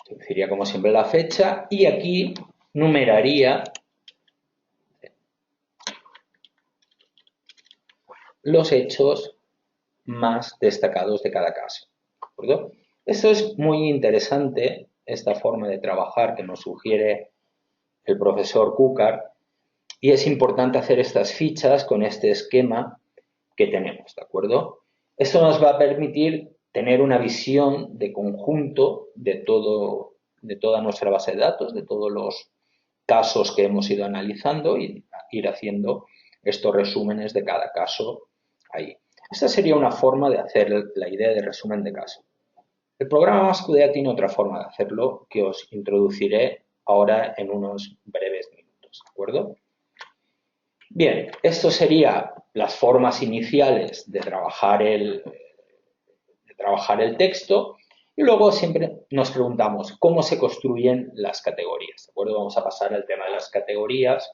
introduciría como siempre la fecha y aquí numeraría los hechos más destacados de cada caso. ¿De acuerdo? Esto es muy interesante, esta forma de trabajar que nos sugiere el profesor Cúcar, y es importante hacer estas fichas con este esquema que tenemos, ¿de acuerdo? Esto nos va a permitir tener una visión de conjunto de toda nuestra base de datos, de todos los casos que hemos ido analizando y ir haciendo estos resúmenes de cada caso ahí. Esta sería una forma de hacer la idea de resumen de caso. El programa MassQDA tiene otra forma de hacerlo que os introduciré ahora en unos breves minutos, ¿de acuerdo? Bien, esto serían las formas iniciales de trabajar el texto y luego siempre nos preguntamos cómo se construyen las categorías, ¿de acuerdo? Vamos a pasar al tema de las categorías,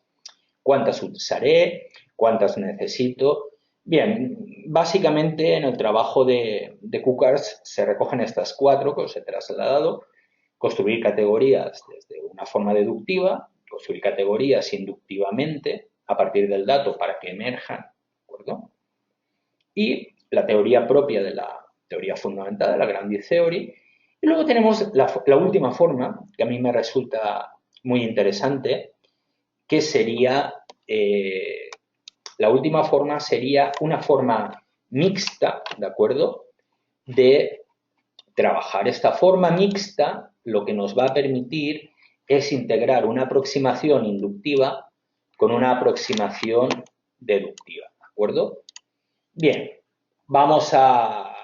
cuántas usaré, cuántas necesito. Bien, básicamente en el trabajo de Cookars se recogen estas 4 que os he trasladado. Construir categorías desde una forma deductiva, construir categorías inductivamente a partir del dato para que emerjan, ¿de acuerdo? Y la teoría propia de la teoría fundamental, de la Grandis Theory. Y luego tenemos la última forma, que a mí me resulta muy interesante, que sería, la última forma sería una forma mixta, ¿de acuerdo?, de trabajar. Esta forma mixta lo que nos va a permitir es integrar una aproximación inductiva con una aproximación deductiva, ¿de acuerdo? Bien, vamos a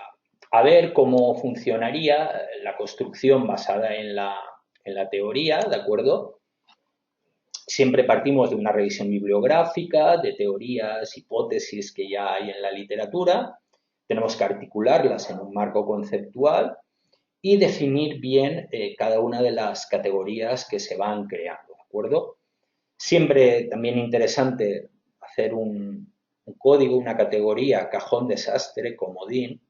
ver cómo funcionaría la construcción basada en la teoría, ¿de acuerdo? Siempre partimos de una revisión bibliográfica, de teorías, hipótesis que ya hay en la literatura. Tenemos que articularlas en un marco conceptual y definir bien cada una de las categorías que se van creando, ¿de acuerdo? Siempre también interesante hacer un código, una categoría, cajón desastre, comodín,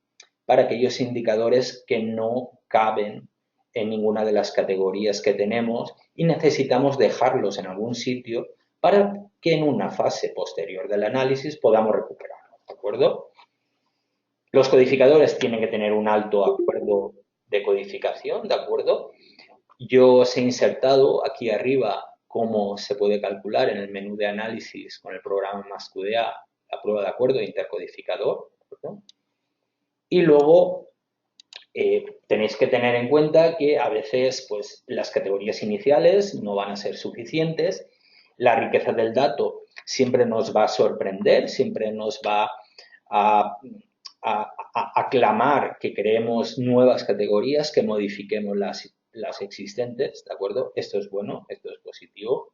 para aquellos indicadores que no caben en ninguna de las categorías que tenemos y necesitamos dejarlos en algún sitio para que en una fase posterior del análisis podamos recuperarlos, ¿de acuerdo? Los codificadores tienen que tener un alto acuerdo de codificación, ¿de acuerdo? Yo os he insertado aquí arriba cómo se puede calcular en el menú de análisis con el programa MassQDA la prueba de acuerdo intercodificador, ¿de acuerdo? Y luego tenéis que tener en cuenta que a veces pues, las categorías iniciales no van a ser suficientes, la riqueza del dato siempre nos va a sorprender, siempre nos va a aclamar que creemos nuevas categorías, que modifiquemos las existentes, ¿de acuerdo? Esto es bueno, esto es positivo.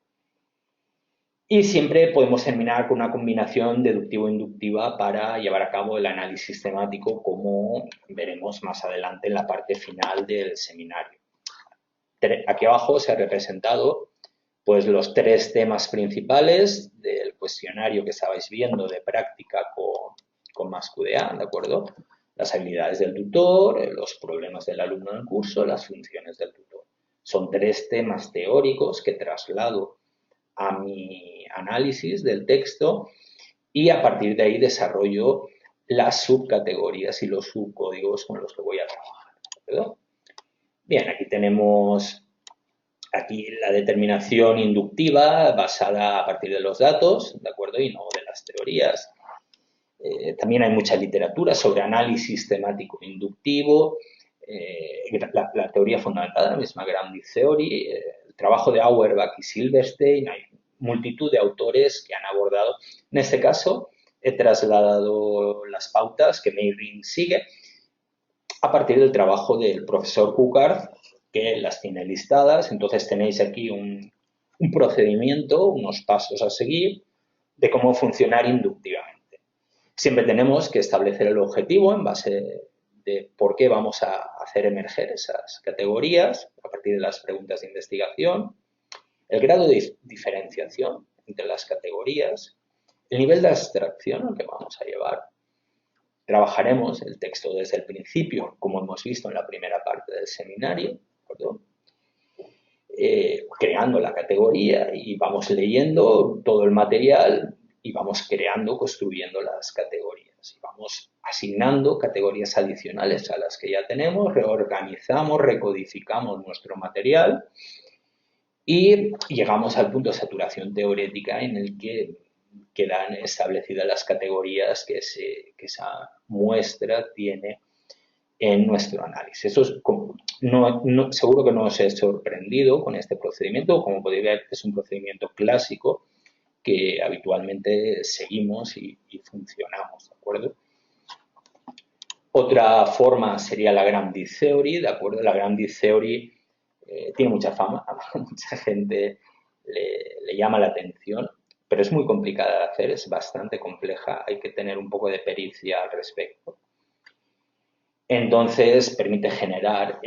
Y siempre podemos terminar con una combinación deductivo-inductiva para llevar a cabo el análisis temático, como veremos más adelante en la parte final del seminario. Aquí abajo se ha representado pues, los 3 temas principales del cuestionario que estabais viendo de práctica con MassQDA, ¿de acuerdo? Las habilidades del tutor, los problemas del alumno en el curso, las funciones del tutor. Son 3 temas teóricos que traslado a mi análisis del texto y a partir de ahí desarrollo las subcategorías y los subcódigos con los que voy a trabajar, ¿de acuerdo? Bien, aquí tenemos la determinación inductiva basada a partir de los datos, ¿de acuerdo? Y no de las teorías. También hay mucha literatura sobre análisis temático inductivo, la teoría fundamental, la misma Grandis Theory, el trabajo de Auerbach y Silverstein, hay multitud de autores que han abordado. En este caso, he trasladado las pautas que Meyring sigue a partir del trabajo del profesor Cúcar, que las tiene listadas. Entonces tenéis aquí un procedimiento, unos pasos a seguir de cómo funcionar inductivamente. Siempre tenemos que establecer el objetivo en base de por qué vamos a hacer emerger esas categorías a partir de las preguntas de investigación, el grado de diferenciación entre las categorías, el nivel de abstracción al que vamos a llevar. Trabajaremos el texto desde el principio, como hemos visto en la primera parte del seminario, ¿de acuerdo? Creando la categoría y vamos leyendo todo el material y vamos creando, construyendo las categorías. Y vamos asignando categorías adicionales a las que ya tenemos, reorganizamos, recodificamos nuestro material y llegamos al punto de saturación teórica en el que quedan establecidas las categorías que esa muestra tiene en nuestro análisis. Eso es seguro que no os he sorprendido con este procedimiento. Como podéis ver, es un procedimiento clásico que habitualmente seguimos y funcionamos, ¿de acuerdo? Otra forma sería la Grounded Theory, ¿de acuerdo? La Grounded Theory tiene mucha fama, a mucha gente le llama la atención, pero es muy complicada de hacer, es bastante compleja, hay que tener un poco de pericia al respecto. Entonces, permite generar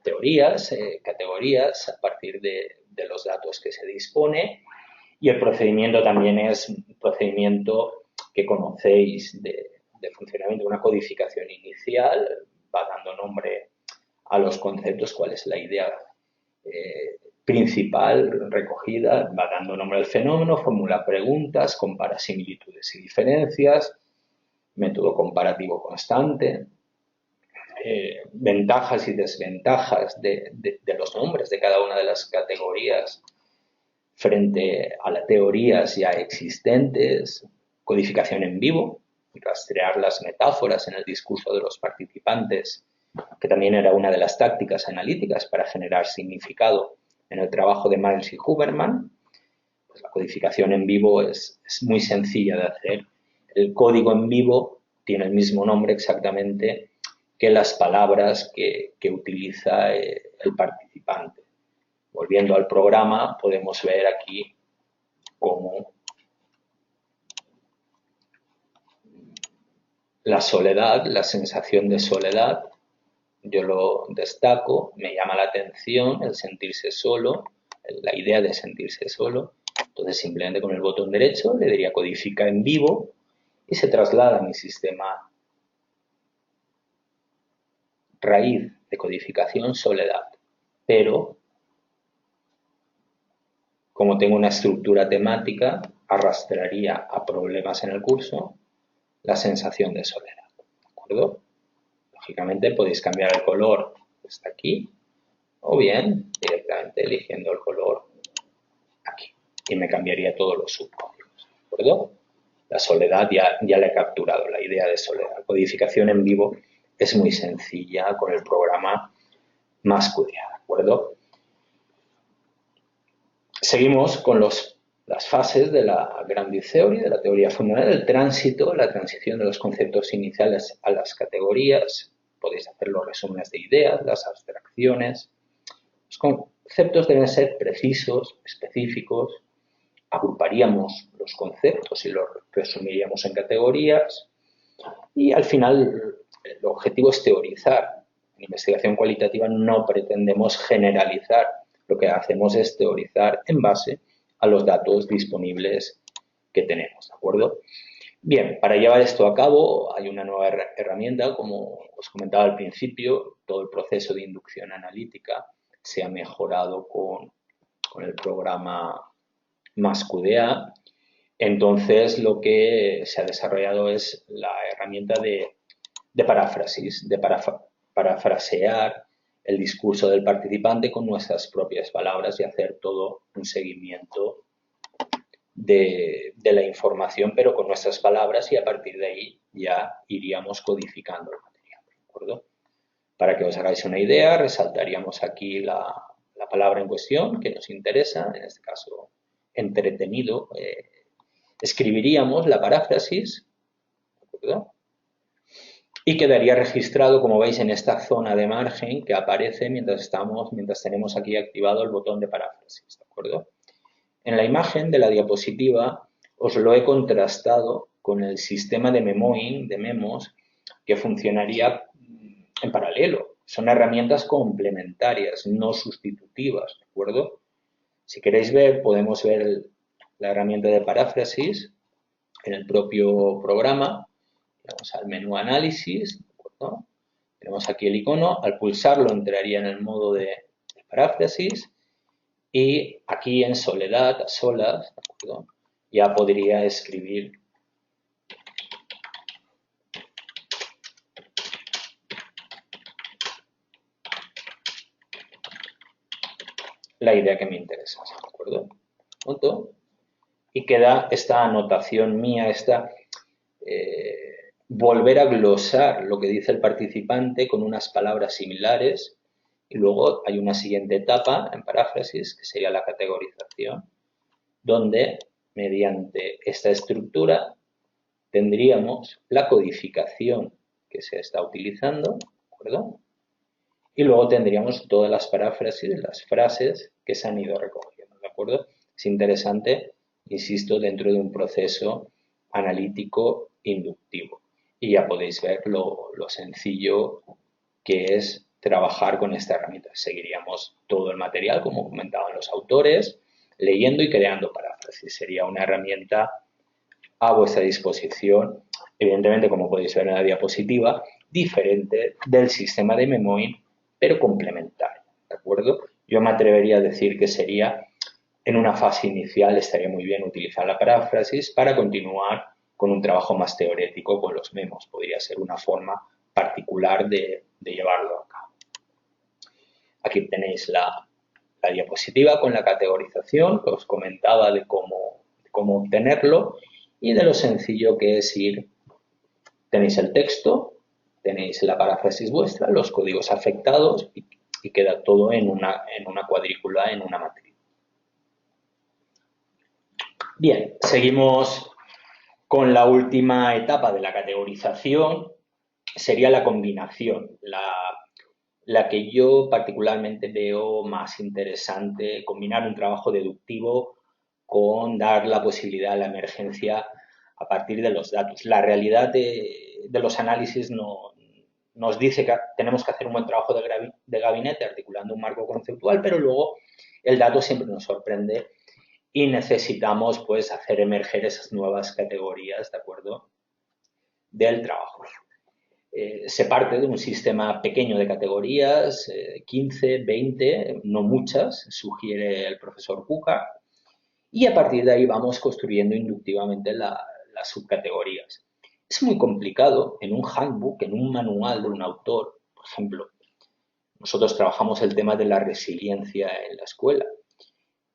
teorías, categorías a partir de los datos que se dispone y el procedimiento también es un procedimiento que conocéis de funcionamiento, una codificación inicial, va dando nombre a los conceptos, cuál es la idea principal recogida, va dando nombre al fenómeno, formula preguntas, compara similitudes y diferencias, método comparativo constante, ventajas y desventajas de los nombres de cada una de las categorías frente a las teorías ya existentes, codificación en vivo, rastrear las metáforas en el discurso de los participantes, que también era una de las tácticas analíticas para generar significado en el trabajo de Miles y Huberman. Pues la codificación en vivo es muy sencilla de hacer. El código en vivo tiene el mismo nombre exactamente que las palabras que utiliza el participante. Volviendo al programa, podemos ver aquí cómo la soledad, la sensación de soledad, yo lo destaco, me llama la atención el sentirse solo, la idea de sentirse solo. Entonces, simplemente con el botón derecho le diría codifica en vivo y se traslada a mi sistema raíz de codificación soledad. Pero, como tengo una estructura temática, arrastraría a problemas en el curso la sensación de soledad. ¿De acuerdo? Lógicamente podéis cambiar el color hasta aquí o bien directamente eligiendo el color aquí y me cambiaría todos los subcódigos. ¿De acuerdo? La soledad ya la he capturado, la idea de soledad. Codificación en vivo es muy sencilla con el programa MassQDA, ¿de acuerdo? Seguimos con las fases de la Grounded Theory, de la teoría fundamental, el tránsito, la transición de los conceptos iniciales a las categorías. Podéis hacer los resúmenes de ideas, las abstracciones. Los conceptos deben ser precisos, específicos. Agruparíamos los conceptos y los resumiríamos en categorías. Y al final, el objetivo es teorizar. En investigación cualitativa no pretendemos generalizar. Lo que hacemos es teorizar en base a los datos disponibles que tenemos, ¿de acuerdo? Bien, para llevar esto a cabo hay una nueva herramienta, como os comentaba al principio, todo el proceso de inducción analítica se ha mejorado con el programa MassQDA. Entonces, lo que se ha desarrollado es la herramienta de paráfrasis, de parafrasear el discurso del participante con nuestras propias palabras y hacer todo un seguimiento de la información, pero con nuestras palabras, y a partir de ahí ya iríamos codificando el material, ¿de acuerdo? Para que os hagáis una idea, resaltaríamos aquí la palabra en cuestión que nos interesa, en este caso entretenido. Escribiríamos la paráfrasis, ¿de acuerdo? Y quedaría registrado, como veis, en esta zona de margen que aparece mientras tenemos aquí activado el botón de paráfrasis, ¿de acuerdo? En la imagen de la diapositiva os lo he contrastado con el sistema de memoing, de memos, que funcionaría en paralelo. Son herramientas complementarias, no sustitutivas, ¿de acuerdo? Si queréis ver, podemos ver la herramienta de paráfrasis en el propio programa. Vamos al menú análisis, ¿de acuerdo? Tenemos aquí el icono, al pulsarlo entraría en el modo de paráfrasis y aquí en soledad, a solas, ¿de acuerdo? Ya podría escribir la idea que me interesa, ¿de acuerdo? Punto. Y queda esta anotación mía, esta volver a glosar lo que dice el participante con unas palabras similares y luego hay una siguiente etapa en paráfrasis que sería la categorización, donde mediante esta estructura tendríamos la codificación que se está utilizando, ¿de acuerdo? Y luego tendríamos todas las paráfrasis, las frases que se han ido recogiendo, ¿de acuerdo? Es interesante, insisto, dentro de un proceso analítico inductivo. Y ya podéis ver lo sencillo que es trabajar con esta herramienta. Seguiríamos todo el material, como comentaban los autores, leyendo y creando paráfrasis. Sería una herramienta a vuestra disposición, evidentemente, como podéis ver en la diapositiva, diferente del sistema de memoing, pero complementario, ¿de acuerdo? Yo me atrevería a decir que sería, en una fase inicial, estaría muy bien utilizar la paráfrasis para continuar con un trabajo más teórico con los memos. Podría ser una forma particular de llevarlo a cabo. Aquí tenéis la diapositiva con la categorización que os comentaba de cómo obtenerlo y de lo sencillo que es ir. Tenéis el texto, tenéis la paráfrasis vuestra, los códigos afectados y queda todo en una cuadrícula, en una matriz. Bien, seguimos con la última etapa de la categorización, sería la combinación, la que yo particularmente veo más interesante, combinar un trabajo deductivo con dar la posibilidad a la emergencia a partir de los datos. La realidad de los análisis nos dice que tenemos que hacer un buen trabajo de gabinete articulando un marco conceptual, pero luego el dato siempre nos sorprende y necesitamos pues hacer emerger esas nuevas categorías, ¿de acuerdo?, del trabajo. Se parte de un sistema pequeño de categorías, 15, 20, no muchas, sugiere el profesor Cuca, y a partir de ahí vamos construyendo inductivamente las subcategorías. Es muy complicado en un handbook, en un manual de un autor, por ejemplo. Nosotros trabajamos el tema de la resiliencia en la escuela.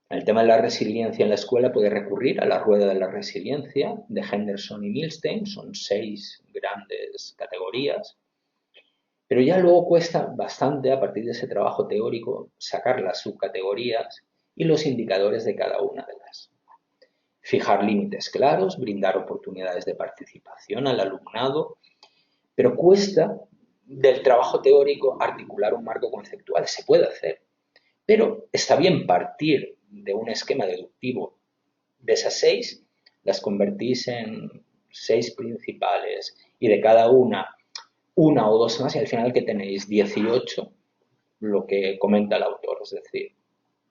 En el tema de la resiliencia en la escuela puede recurrir a la rueda de la resiliencia de Henderson y Milstein, son 6 grandes categorías, pero ya luego cuesta bastante a partir de ese trabajo teórico sacar las subcategorías y los indicadores de cada una de las. Fijar límites claros, brindar oportunidades de participación al alumnado, pero cuesta del trabajo teórico articular un marco conceptual. Se puede hacer, pero está bien partir de un esquema deductivo. De esas 6, las convertís en 6 principales y de cada una o 2 más y al final que tenéis 18, lo que comenta el autor, es decir,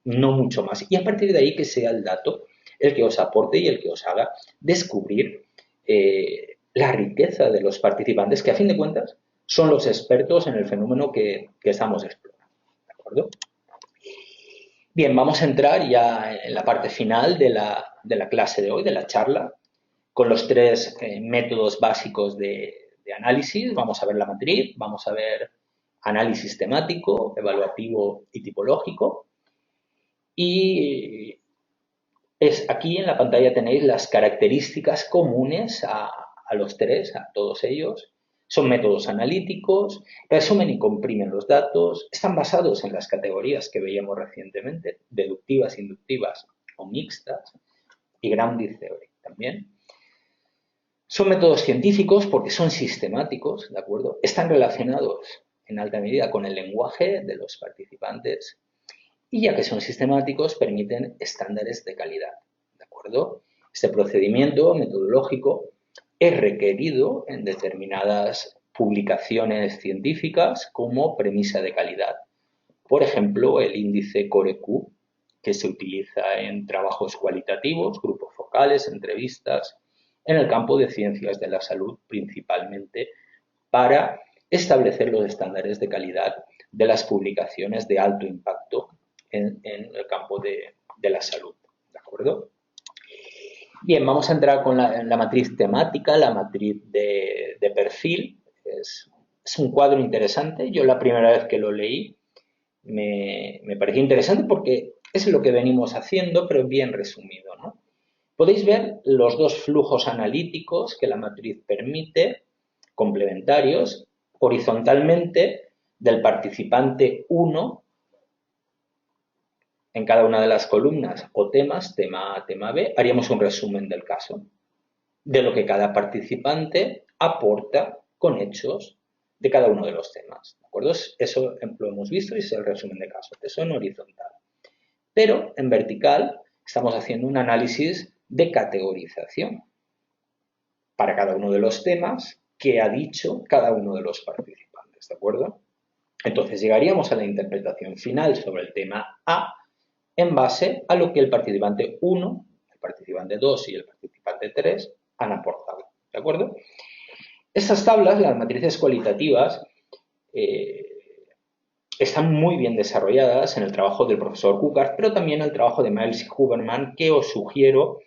no mucho más. Y a partir de ahí que sea el dato el que os aporte y el que os haga descubrir la riqueza de los participantes, que a fin de cuentas son los expertos en el fenómeno que estamos explorando. ¿De acuerdo? Bien, vamos a entrar ya en la parte final de la clase de hoy, de la charla, con los 3 métodos básicos de análisis. Vamos a ver la matriz, vamos a ver análisis temático, evaluativo y tipológico. Y aquí en la pantalla tenéis las características comunes a los 3, a todos ellos. Son métodos analíticos, resumen y comprimen los datos, están basados en las categorías que veíamos recientemente, deductivas, inductivas o mixtas, y grounded theory también. Son métodos científicos porque son sistemáticos, ¿de acuerdo? Están relacionados en alta medida con el lenguaje de los participantes y ya que son sistemáticos permiten estándares de calidad, ¿de acuerdo? Este procedimiento metodológico es requerido en determinadas publicaciones científicas como premisa de calidad. Por ejemplo, el índice CoreQ, que se utiliza en trabajos cualitativos, grupos focales, entrevistas, en el campo de ciencias de la salud principalmente, para establecer los estándares de calidad de las publicaciones de alto impacto en el campo de la salud. ¿De acuerdo? Bien, vamos a entrar con la matriz temática, la matriz de perfil. Es un cuadro interesante. Yo la primera vez que lo leí me pareció interesante porque es lo que venimos haciendo, pero bien resumido, ¿no? Podéis ver los dos flujos analíticos que la matriz permite, complementarios, horizontalmente del participante 1 en cada una de las columnas o temas, tema A, tema B, haríamos un resumen del caso, de lo que cada participante aporta con hechos de cada uno de los temas. ¿De acuerdo? Eso lo hemos visto y es el resumen de caso. Eso en horizontal. Pero en vertical estamos haciendo un análisis de categorización para cada uno de los temas que ha dicho cada uno de los participantes. ¿De acuerdo? Entonces llegaríamos a la interpretación final sobre el tema A en base a lo que el participante 1, el participante 2 y el participante 3 han aportado. ¿De acuerdo? Estas tablas, las matrices cualitativas, están muy bien desarrolladas en el trabajo del profesor Cucart, pero también en el trabajo de Miles y Huberman, que os sugiero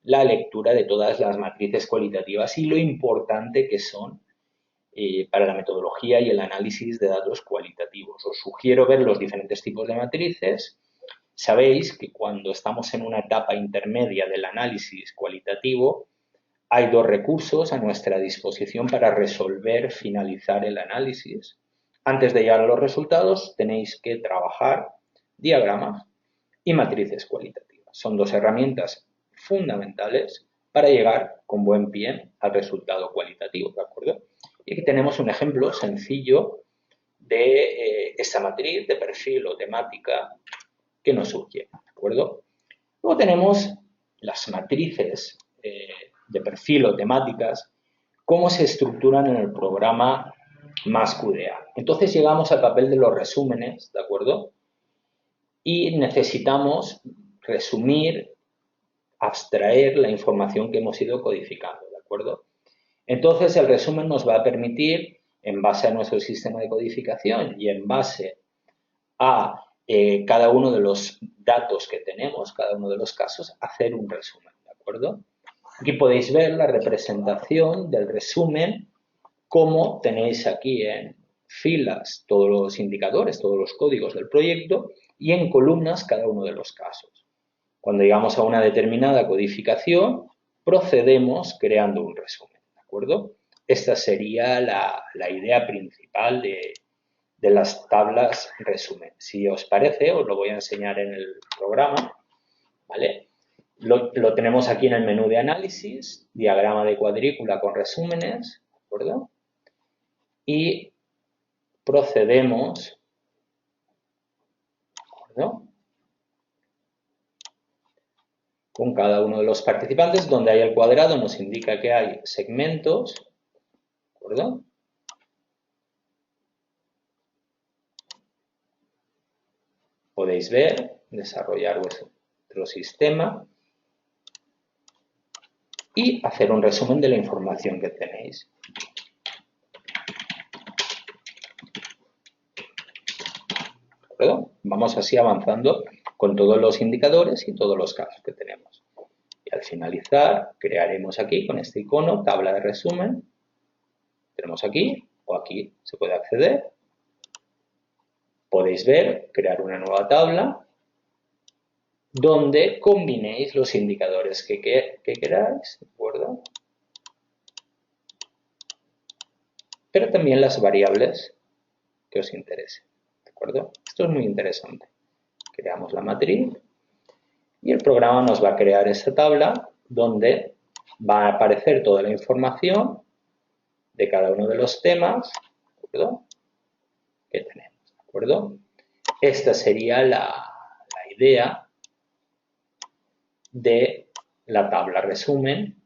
la lectura de todas las matrices cualitativas y lo importante que son para la metodología y el análisis de datos cualitativos. Os sugiero ver los diferentes tipos de matrices. Sabéis que cuando estamos en una etapa intermedia del análisis cualitativo, hay dos recursos a nuestra disposición para resolver, finalizar el análisis. Antes de llegar a los resultados, tenéis que trabajar diagramas y matrices cualitativas. Son dos herramientas fundamentales para llegar con buen pie al resultado cualitativo, ¿de acuerdo? Y aquí tenemos un ejemplo sencillo de esta matriz de perfil o temática que nos sugiere, ¿de acuerdo? Luego tenemos las matrices de perfil o temáticas, cómo se estructuran en el programa MassQDA. Entonces llegamos al papel de los resúmenes, ¿de acuerdo? Y necesitamos resumir, abstraer la información que hemos ido codificando, ¿de acuerdo? Entonces el resumen nos va a permitir, en base a nuestro sistema de codificación y en base a cada uno de los datos que tenemos, cada uno de los casos, hacer un resumen, ¿de acuerdo? Aquí podéis ver la representación del resumen, como tenéis aquí en filas todos los indicadores, todos los códigos del proyecto y en columnas cada uno de los casos. Cuando llegamos a una determinada codificación, procedemos creando un resumen, ¿de acuerdo? Esta sería la idea principal de las tablas resumen. Si os parece, os lo voy a enseñar en el programa, ¿vale? Lo tenemos aquí en el menú de análisis, diagrama de cuadrícula con resúmenes, ¿de acuerdo? Y procedemos, ¿de acuerdo?, con cada uno de los participantes. Donde hay el cuadrado nos indica que hay segmentos, ¿de acuerdo? Podéis ver, desarrollar vuestro sistema y hacer un resumen de la información que tenéis. ¿De acuerdo? Vamos así avanzando con todos los indicadores y todos los casos que tenemos. Y al finalizar, crearemos aquí con este icono, tabla de resumen. Tenemos aquí o aquí se puede acceder. Podéis ver, crear una nueva tabla donde combinéis los indicadores que queráis, ¿de acuerdo? Pero también las variables que os interesen, ¿de acuerdo? Esto es muy interesante. Creamos la matriz y el programa nos va a crear esta tabla donde va a aparecer toda la información de cada uno de los temas, ¿de acuerdo?, que tenemos, ¿de acuerdo? Esta sería la idea de la tabla resumen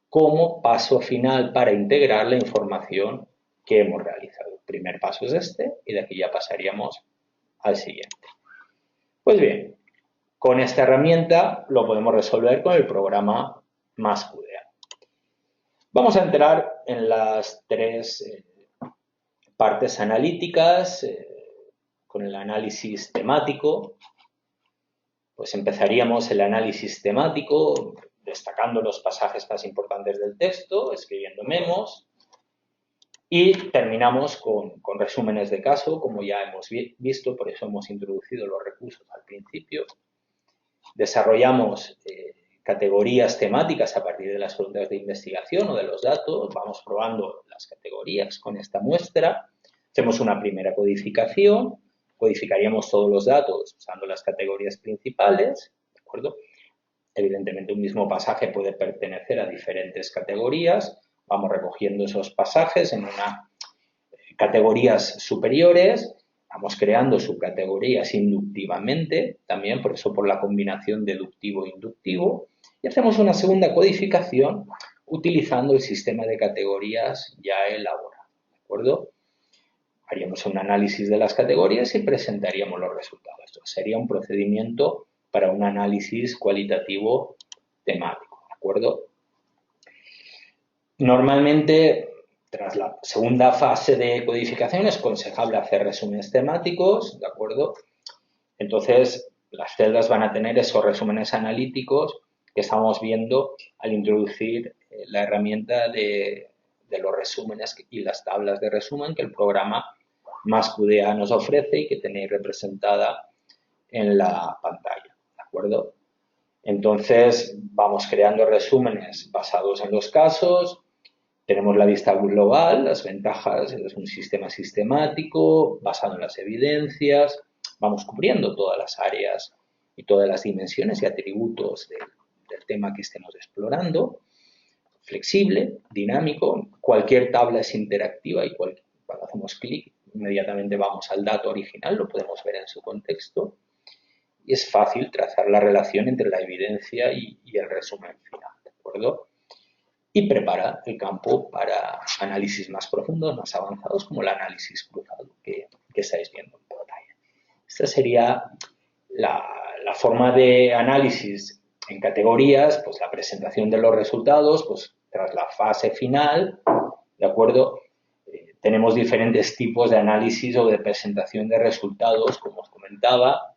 como paso final para integrar la información que hemos realizado. El primer paso es este y de aquí ya pasaríamos al siguiente. Pues bien, con esta herramienta lo podemos resolver con el programa MassQDA. Vamos a entrar en las tres partes analíticas, con el análisis temático. Pues empezaríamos el análisis temático destacando los pasajes más importantes del texto, escribiendo memos, y terminamos con resúmenes de caso, como ya hemos visto, por eso hemos introducido los recursos al principio. Desarrollamos categorías temáticas a partir de las preguntas de investigación o de los datos, vamos probando las categorías con esta muestra, hacemos una primera codificación, codificaríamos todos los datos usando las categorías principales, ¿de acuerdo? Evidentemente un mismo pasaje puede pertenecer a diferentes categorías, vamos recogiendo esos pasajes en unas categorías superiores, vamos creando subcategorías inductivamente, también por eso por la combinación deductivo e inductivo, y hacemos una segunda codificación utilizando el sistema de categorías ya elaborado, ¿de acuerdo? Haríamos un análisis de las categorías y presentaríamos los resultados. Esto sería un procedimiento para un análisis cualitativo temático, ¿de acuerdo? Normalmente, tras la segunda fase de codificación, es aconsejable hacer resúmenes temáticos, ¿de acuerdo? Entonces, las celdas van a tener esos resúmenes analíticos que estamos viendo al introducir la herramienta de los resúmenes y las tablas de resumen que el programa MassQDA nos ofrece y que tenéis representada en la pantalla, ¿de acuerdo? Entonces, vamos creando resúmenes basados en los casos, tenemos la vista global, las ventajas, es un sistema sistemático basado en las evidencias, vamos cubriendo todas las áreas y todas las dimensiones y atributos del tema que estemos explorando, flexible, dinámico, cualquier tabla es interactiva y cuando hacemos clic inmediatamente vamos al dato original, lo podemos ver en su contexto y es fácil trazar la relación entre la evidencia y el resumen final, ¿de acuerdo? Y prepara el campo para análisis más profundos, más avanzados, como el análisis cruzado que estáis viendo en pantalla. Esta sería la forma de análisis en categorías, pues la presentación de los resultados, pues tras la fase final, ¿de acuerdo? Tenemos diferentes tipos de análisis o de presentación de resultados, como os comentaba,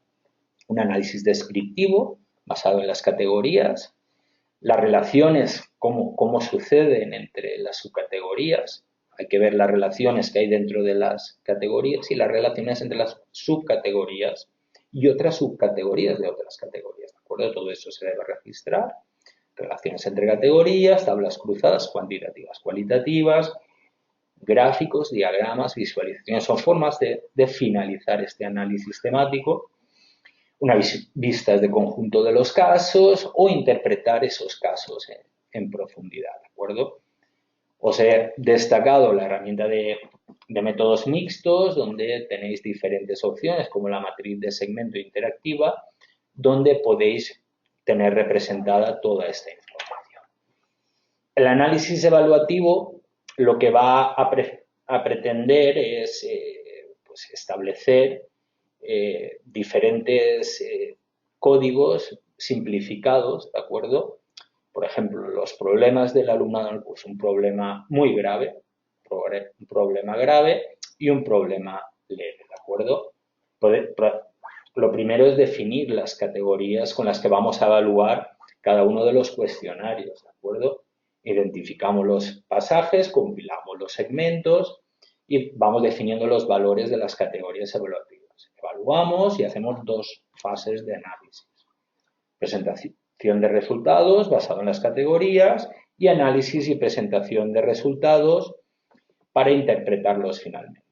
un análisis descriptivo basado en las categorías, las relaciones, cómo suceden entre las subcategorías, hay que ver las relaciones que hay dentro de las categorías y las relaciones entre las subcategorías y otras subcategorías de otras categorías, ¿de acuerdo? Todo eso se debe registrar, relaciones entre categorías, tablas cruzadas cuantitativas, cualitativas, gráficos, diagramas, visualizaciones, son formas de finalizar este análisis temático, unas vistas de conjunto de los casos o interpretar esos casos en profundidad, ¿de acuerdo? Os he destacado la herramienta de métodos mixtos, donde tenéis diferentes opciones, como la matriz de segmento interactiva, donde podéis tener representada toda esta información. El análisis evaluativo lo que va a pretender es pues establecer diferentes códigos simplificados, ¿de acuerdo? Por ejemplo, los problemas del alumnado en el curso, un problema muy grave, un problema grave y un problema leve, ¿de acuerdo? Lo primero es definir las categorías con las que vamos a evaluar cada uno de los cuestionarios, ¿de acuerdo? Identificamos los pasajes, compilamos los segmentos y vamos definiendo los valores de las categorías evaluativas. Evaluamos y hacemos dos fases de análisis. Presentación de resultados basado en las categorías y análisis y presentación de resultados para interpretarlos finalmente.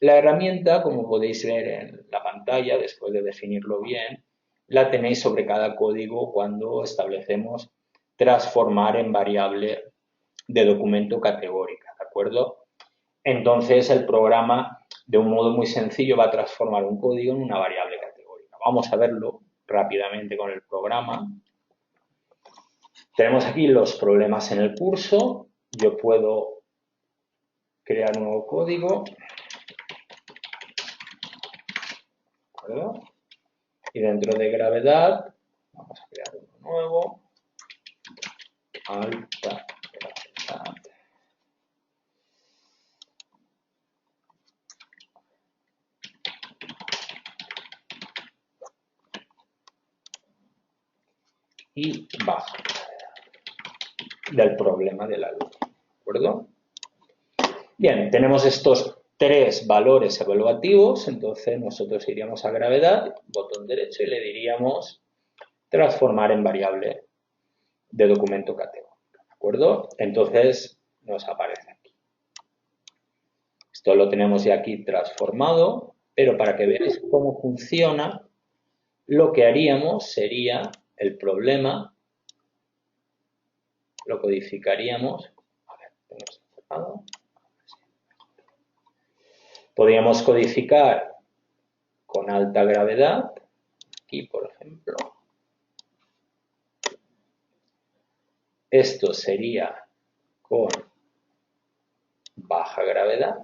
La herramienta, como podéis ver en la pantalla, después de definirlo bien, la tenéis sobre cada código cuando establecemos transformar en variable de documento categórica, ¿de acuerdo? Entonces, el programa, de un modo muy sencillo, va a transformar un código en una variable categórica. Vamos a verlo rápidamente con el programa. Tenemos aquí los problemas en el curso. Yo puedo crear un nuevo código. ¿De acuerdo? Y dentro de gravedad, vamos a crear uno nuevo. Alta gravedad. Y baja del problema de la luz. ¿De acuerdo? Bien, tenemos estos tres valores evaluativos, entonces nosotros iríamos a gravedad, botón derecho, y le diríamos transformar en variable de documento categórico. ¿De acuerdo? Entonces nos aparece aquí. Esto lo tenemos ya aquí transformado, pero para que veáis cómo funciona, lo que haríamos sería el problema, lo codificaríamos. A ver, tenemos cerrado. Podríamos codificar con alta gravedad, aquí por ejemplo. Esto sería con baja gravedad,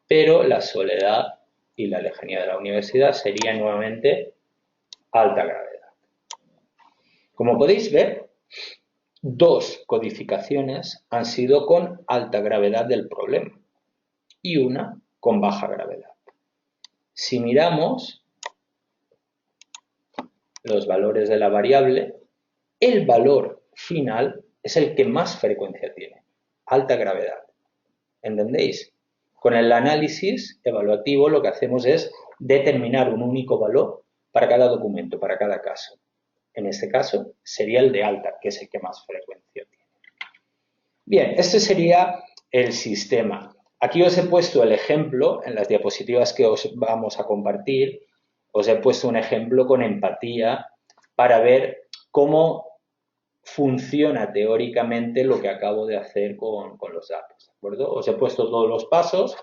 pero la soledad y la lejanía de la universidad sería nuevamente alta gravedad. Como podéis ver, dos codificaciones han sido con alta gravedad del problema y una con baja gravedad. Si miramos los valores de la variable, el valor final es el que más frecuencia tiene, alta gravedad. ¿Entendéis? Con el análisis evaluativo lo que hacemos es determinar un único valor para cada documento, para cada caso. En este caso sería el de alta, que es el que más frecuencia tiene. Bien, este sería el sistema. Aquí os he puesto el ejemplo, en las diapositivas que os vamos a compartir, os he puesto un ejemplo con empatía para ver cómo funciona teóricamente lo que acabo de hacer con los datos. ¿De acuerdo? Os he puesto todos los pasos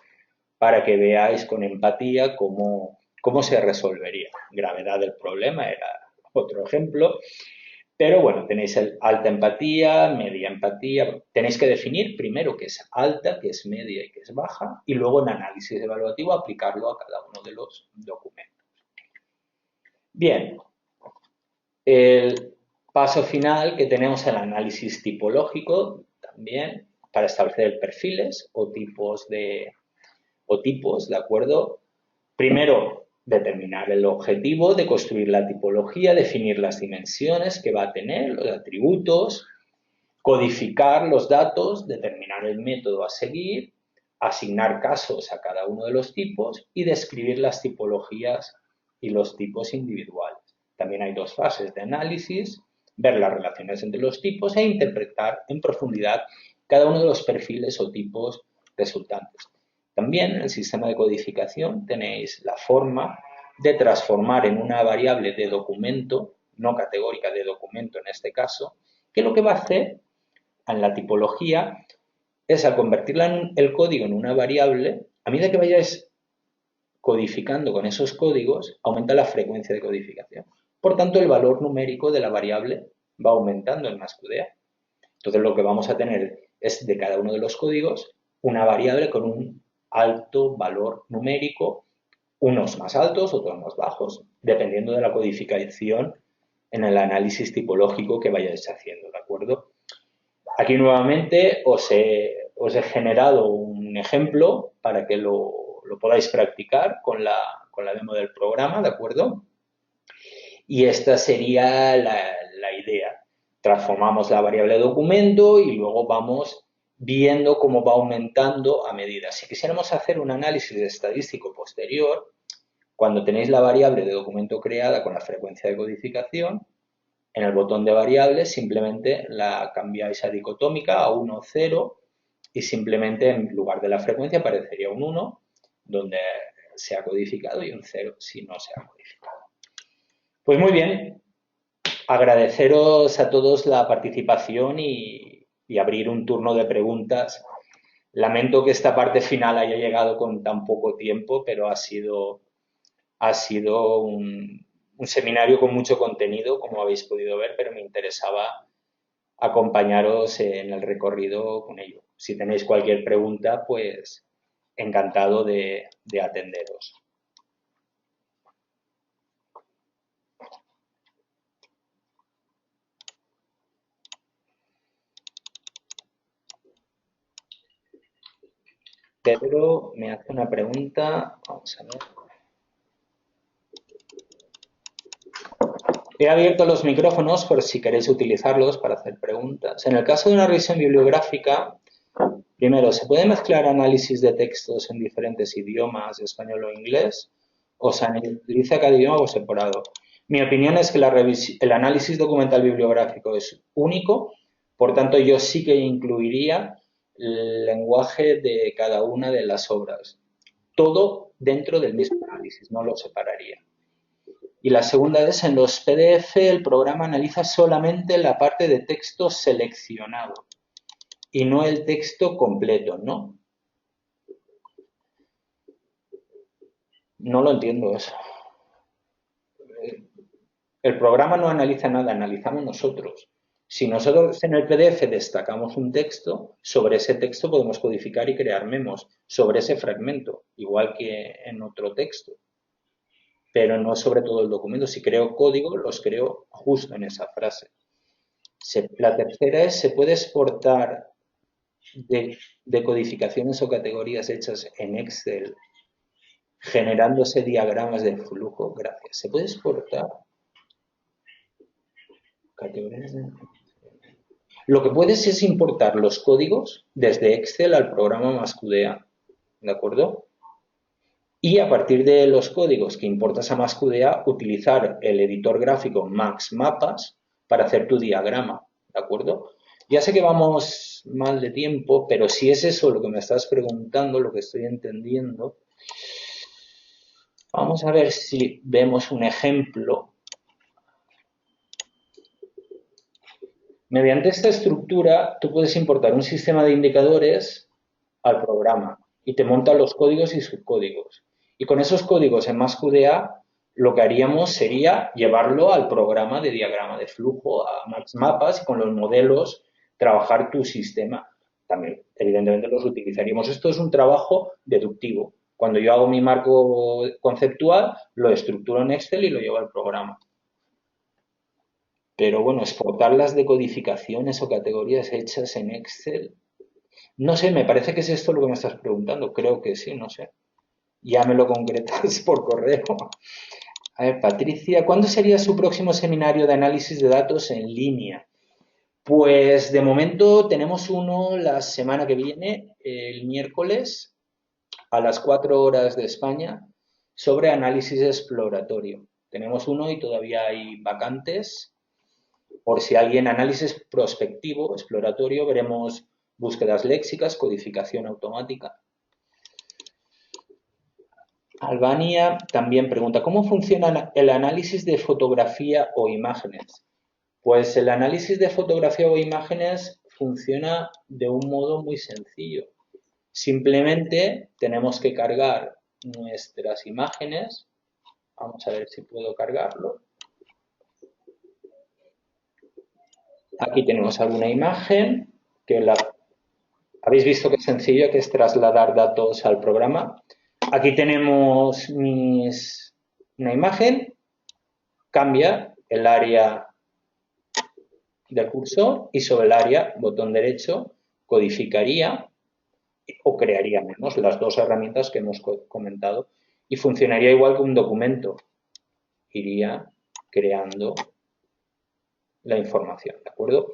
para que veáis con empatía cómo se resolvería. Gravedad del problema era otro ejemplo. Pero bueno, tenéis el alta empatía, media empatía. Tenéis que definir primero qué es alta, qué es media y qué es baja, y luego en análisis evaluativo aplicarlo a cada uno de los documentos. Bien, el paso final que tenemos el análisis tipológico también para establecer perfiles o tipos, ¿de acuerdo? Primero, determinar el objetivo de construir la tipología, definir las dimensiones que va a tener, los atributos, codificar los datos, determinar el método a seguir, asignar casos a cada uno de los tipos y describir las tipologías y los tipos individuales. También hay dos fases de análisis, ver las relaciones entre los tipos e interpretar en profundidad cada uno de los perfiles o tipos resultantes. También en el sistema de codificación tenéis la forma de transformar en una variable de documento, no categórica de documento en este caso, que lo que va a hacer en la tipología es al convertirla en el código en una variable, a medida que vayáis codificando con esos códigos, aumenta la frecuencia de codificación. Por tanto, el valor numérico de la variable va aumentando en MassQDA. Entonces, lo que vamos a tener es de cada uno de los códigos una variable con un alto valor numérico, unos más altos, otros más bajos, dependiendo de la codificación en el análisis tipológico que vayáis haciendo, ¿de acuerdo? Aquí nuevamente os he generado un ejemplo para que lo podáis practicar con la demo del programa, ¿de acuerdo? Y esta sería la idea. Transformamos la variable de documento y luego vamos viendo cómo va aumentando a medida. Si quisiéramos hacer un análisis estadístico posterior, cuando tenéis la variable de documento creada con la frecuencia de codificación, en el botón de variables simplemente la cambiáis a dicotómica, a 1, 0, y simplemente en lugar de la frecuencia aparecería un 1, donde se ha codificado, y un 0 si no se ha codificado. Pues muy bien, agradeceros a todos la participación y abrir un turno de preguntas. Lamento que esta parte final haya llegado con tan poco tiempo, pero ha sido un seminario con mucho contenido, como habéis podido ver, pero me interesaba acompañaros en el recorrido con ello. Si tenéis cualquier pregunta, pues encantado de atenderos. Pedro me hace una pregunta. Vamos a ver. He abierto los micrófonos por si queréis utilizarlos para hacer preguntas. En el caso de una revisión bibliográfica, primero, ¿se puede mezclar análisis de textos en diferentes idiomas, español o inglés? ¿O se analiza cada idioma por separado? Mi opinión es que el análisis documental bibliográfico es único, por tanto yo sí que incluiría el lenguaje de cada una de las obras. Todo dentro del mismo análisis, no lo separaría. Y la segunda es, en los PDF el programa analiza solamente la parte de texto seleccionado y no el texto completo, ¿no? No lo entiendo eso. El programa no analiza nada, analizamos nosotros. Si nosotros en el PDF destacamos un texto, sobre ese texto podemos codificar y crear memos sobre ese fragmento, igual que en otro texto, pero no sobre todo el documento. Si creo código, los creo justo en esa frase. La tercera es, ¿se puede exportar de codificaciones o categorías hechas en Excel generándose diagramas de flujo? Gracias. ¿Se puede exportar categorías de... Lo que puedes es importar los códigos desde Excel al programa MassQDA, ¿de acuerdo? Y a partir de los códigos que importas a MassQDA, utilizar el editor gráfico Max Mapas para hacer tu diagrama, ¿de acuerdo? Ya sé que vamos mal de tiempo, pero si es eso lo que me estás preguntando, lo que estoy entendiendo, vamos a ver si vemos un ejemplo. Mediante esta estructura, tú puedes importar un sistema de indicadores al programa y te monta los códigos y subcódigos. Y con esos códigos en MassQDA, lo que haríamos sería llevarlo al programa de diagrama de flujo, a MaxMapas, y con los modelos trabajar tu sistema. También, evidentemente, los utilizaríamos. Esto es un trabajo deductivo. Cuando yo hago mi marco conceptual, lo estructuro en Excel y lo llevo al programa. Pero bueno, exportar las decodificaciones o categorías hechas en Excel, no sé, me parece que es esto lo que me estás preguntando. Creo que sí, no sé. Ya me lo concretas por correo. A ver, Patricia, ¿cuándo sería su próximo seminario de análisis de datos en línea? Pues de momento tenemos uno la semana que viene, el miércoles, a las 4 horas de España, sobre análisis exploratorio. Tenemos uno y todavía hay vacantes. Por si alguien, análisis prospectivo, exploratorio, veremos búsquedas léxicas, codificación automática. Albania también pregunta, ¿cómo funciona el análisis de fotografía o imágenes? Pues el análisis de fotografía o imágenes funciona de un modo muy sencillo. Simplemente tenemos que cargar nuestras imágenes. Vamos a ver si puedo cargarlo. Aquí tenemos alguna imagen que habéis visto que es sencillo, que es trasladar datos al programa. Aquí tenemos una imagen, cambia el área del cursor y sobre el área, botón derecho, codificaría o crearía menos, las dos herramientas que hemos comentado, y funcionaría igual que un documento. Iría creando la información, ¿de acuerdo?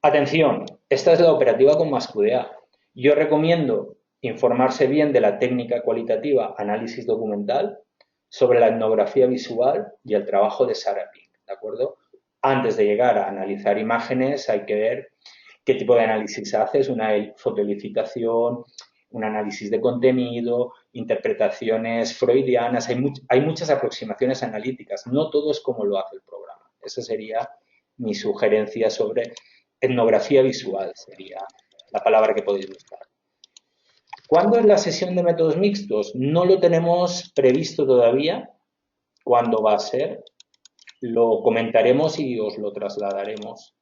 Atención, esta es la operativa con MassQDA. Yo recomiendo informarse bien de la técnica cualitativa análisis documental, sobre la etnografía visual y el trabajo de Sarah Pink, ¿de acuerdo? Antes de llegar a analizar imágenes hay que ver qué tipo de análisis haces, una fotolicitación, un análisis de contenido, interpretaciones freudianas, hay muchas aproximaciones analíticas, no todo es como lo hace el programa. Esa sería mi sugerencia sobre etnografía visual, sería la palabra que podéis buscar. ¿Cuándo es la sesión de métodos mixtos? No lo tenemos previsto todavía. ¿Cuándo va a ser? lo comentaremos y os lo trasladaremos.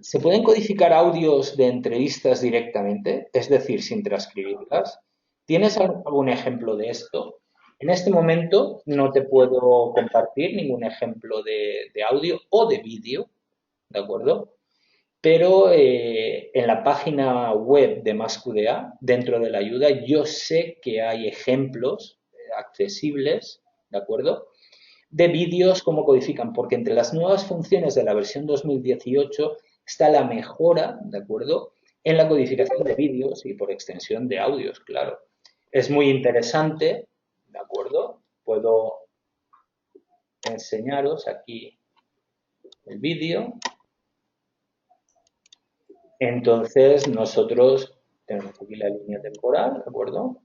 ¿Se pueden codificar audios de entrevistas directamente, es decir, sin transcribirlas? ¿Tienes algún ejemplo de esto? En este momento no te puedo compartir ningún ejemplo de audio o de vídeo, ¿de acuerdo? Pero en la página web de MassQDA, dentro de la ayuda, yo sé que hay ejemplos accesibles, ¿de acuerdo? De vídeos, cómo codifican, porque entre las nuevas funciones de la versión 2018 está la mejora, ¿de acuerdo?, en la codificación de vídeos y por extensión de audios, claro. Es muy interesante, ¿de acuerdo? Puedo enseñaros aquí el vídeo. Entonces, nosotros tenemos aquí la línea temporal, ¿de acuerdo?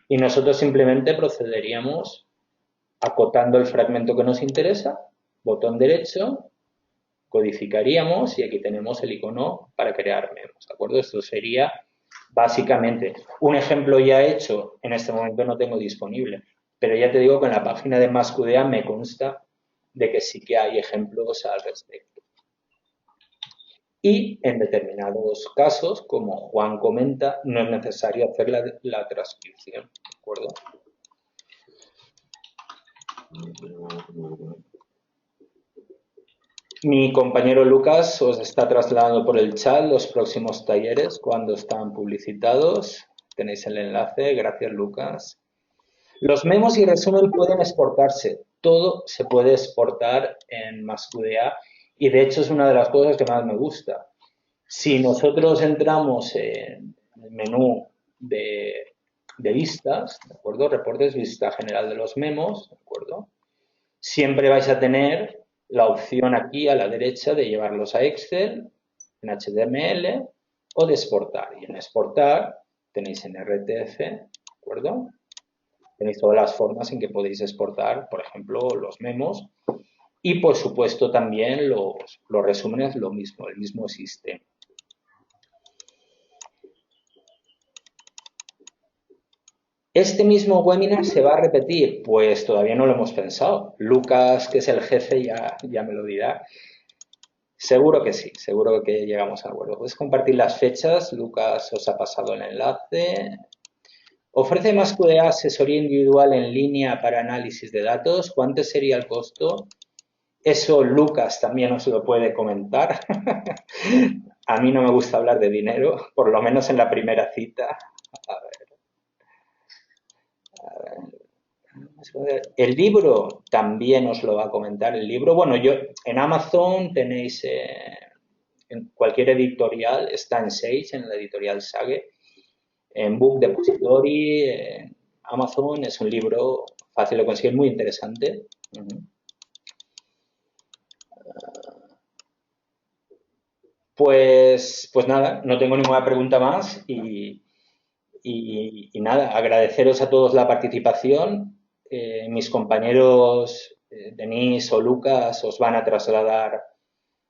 Y nosotros simplemente procederíamos acotando el fragmento que nos interesa, botón derecho, codificaríamos y aquí tenemos el icono para crear memos, ¿de acuerdo? Esto sería básicamente un ejemplo ya hecho, en este momento no tengo disponible, pero ya te digo que en la página de MassQDA me consta de que sí que hay ejemplos al respecto. Y en determinados casos, como Juan comenta, no es necesario hacer la transcripción, ¿de acuerdo? Mi compañero Lucas os está trasladando por el chat los próximos talleres cuando están publicitados. Tenéis el enlace. Gracias, Lucas. Los memos y resumen pueden exportarse. Todo se puede exportar en MassQDA y de hecho es una de las cosas que más me gusta. Si nosotros entramos en el menú de vistas, ¿de acuerdo? Reportes, vista general de los memos, ¿de acuerdo? Siempre vais a tener la opción aquí a la derecha de llevarlos a Excel, en HTML o de exportar. Y en exportar tenéis en RTF, ¿de acuerdo? Tenéis todas las formas en que podéis exportar, por ejemplo, los memos y, por supuesto, también los resúmenes, lo mismo, el mismo sistema. ¿Este mismo webinar se va a repetir? Pues todavía no lo hemos pensado. Lucas, que es el jefe, ya me lo dirá. Seguro que sí, seguro que llegamos a acuerdo. Puedes compartir las fechas, Lucas os ha pasado el enlace. ¿Ofrece MassQDA asesoría individual en línea para análisis de datos? ¿Cuánto sería el costo? Eso Lucas también os lo puede comentar. A mí no me gusta hablar de dinero, por lo menos en la primera cita. El libro también os lo va a comentar. El libro, bueno, yo en Amazon tenéis, en cualquier editorial, está en Sage, en la editorial Sage, en Book Depository, en Amazon, es un libro fácil de conseguir, muy interesante. Pues nada, no tengo ninguna pregunta más y nada, agradeceros a todos la participación. Mis compañeros Denise o Lucas os van a trasladar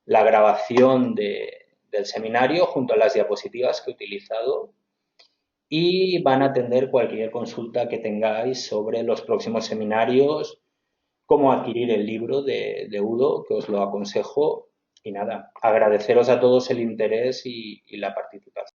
la grabación del seminario junto a las diapositivas que he utilizado y van a atender cualquier consulta que tengáis sobre los próximos seminarios, cómo adquirir el libro de Udo, que os lo aconsejo. Y nada, agradeceros a todos el interés y la participación.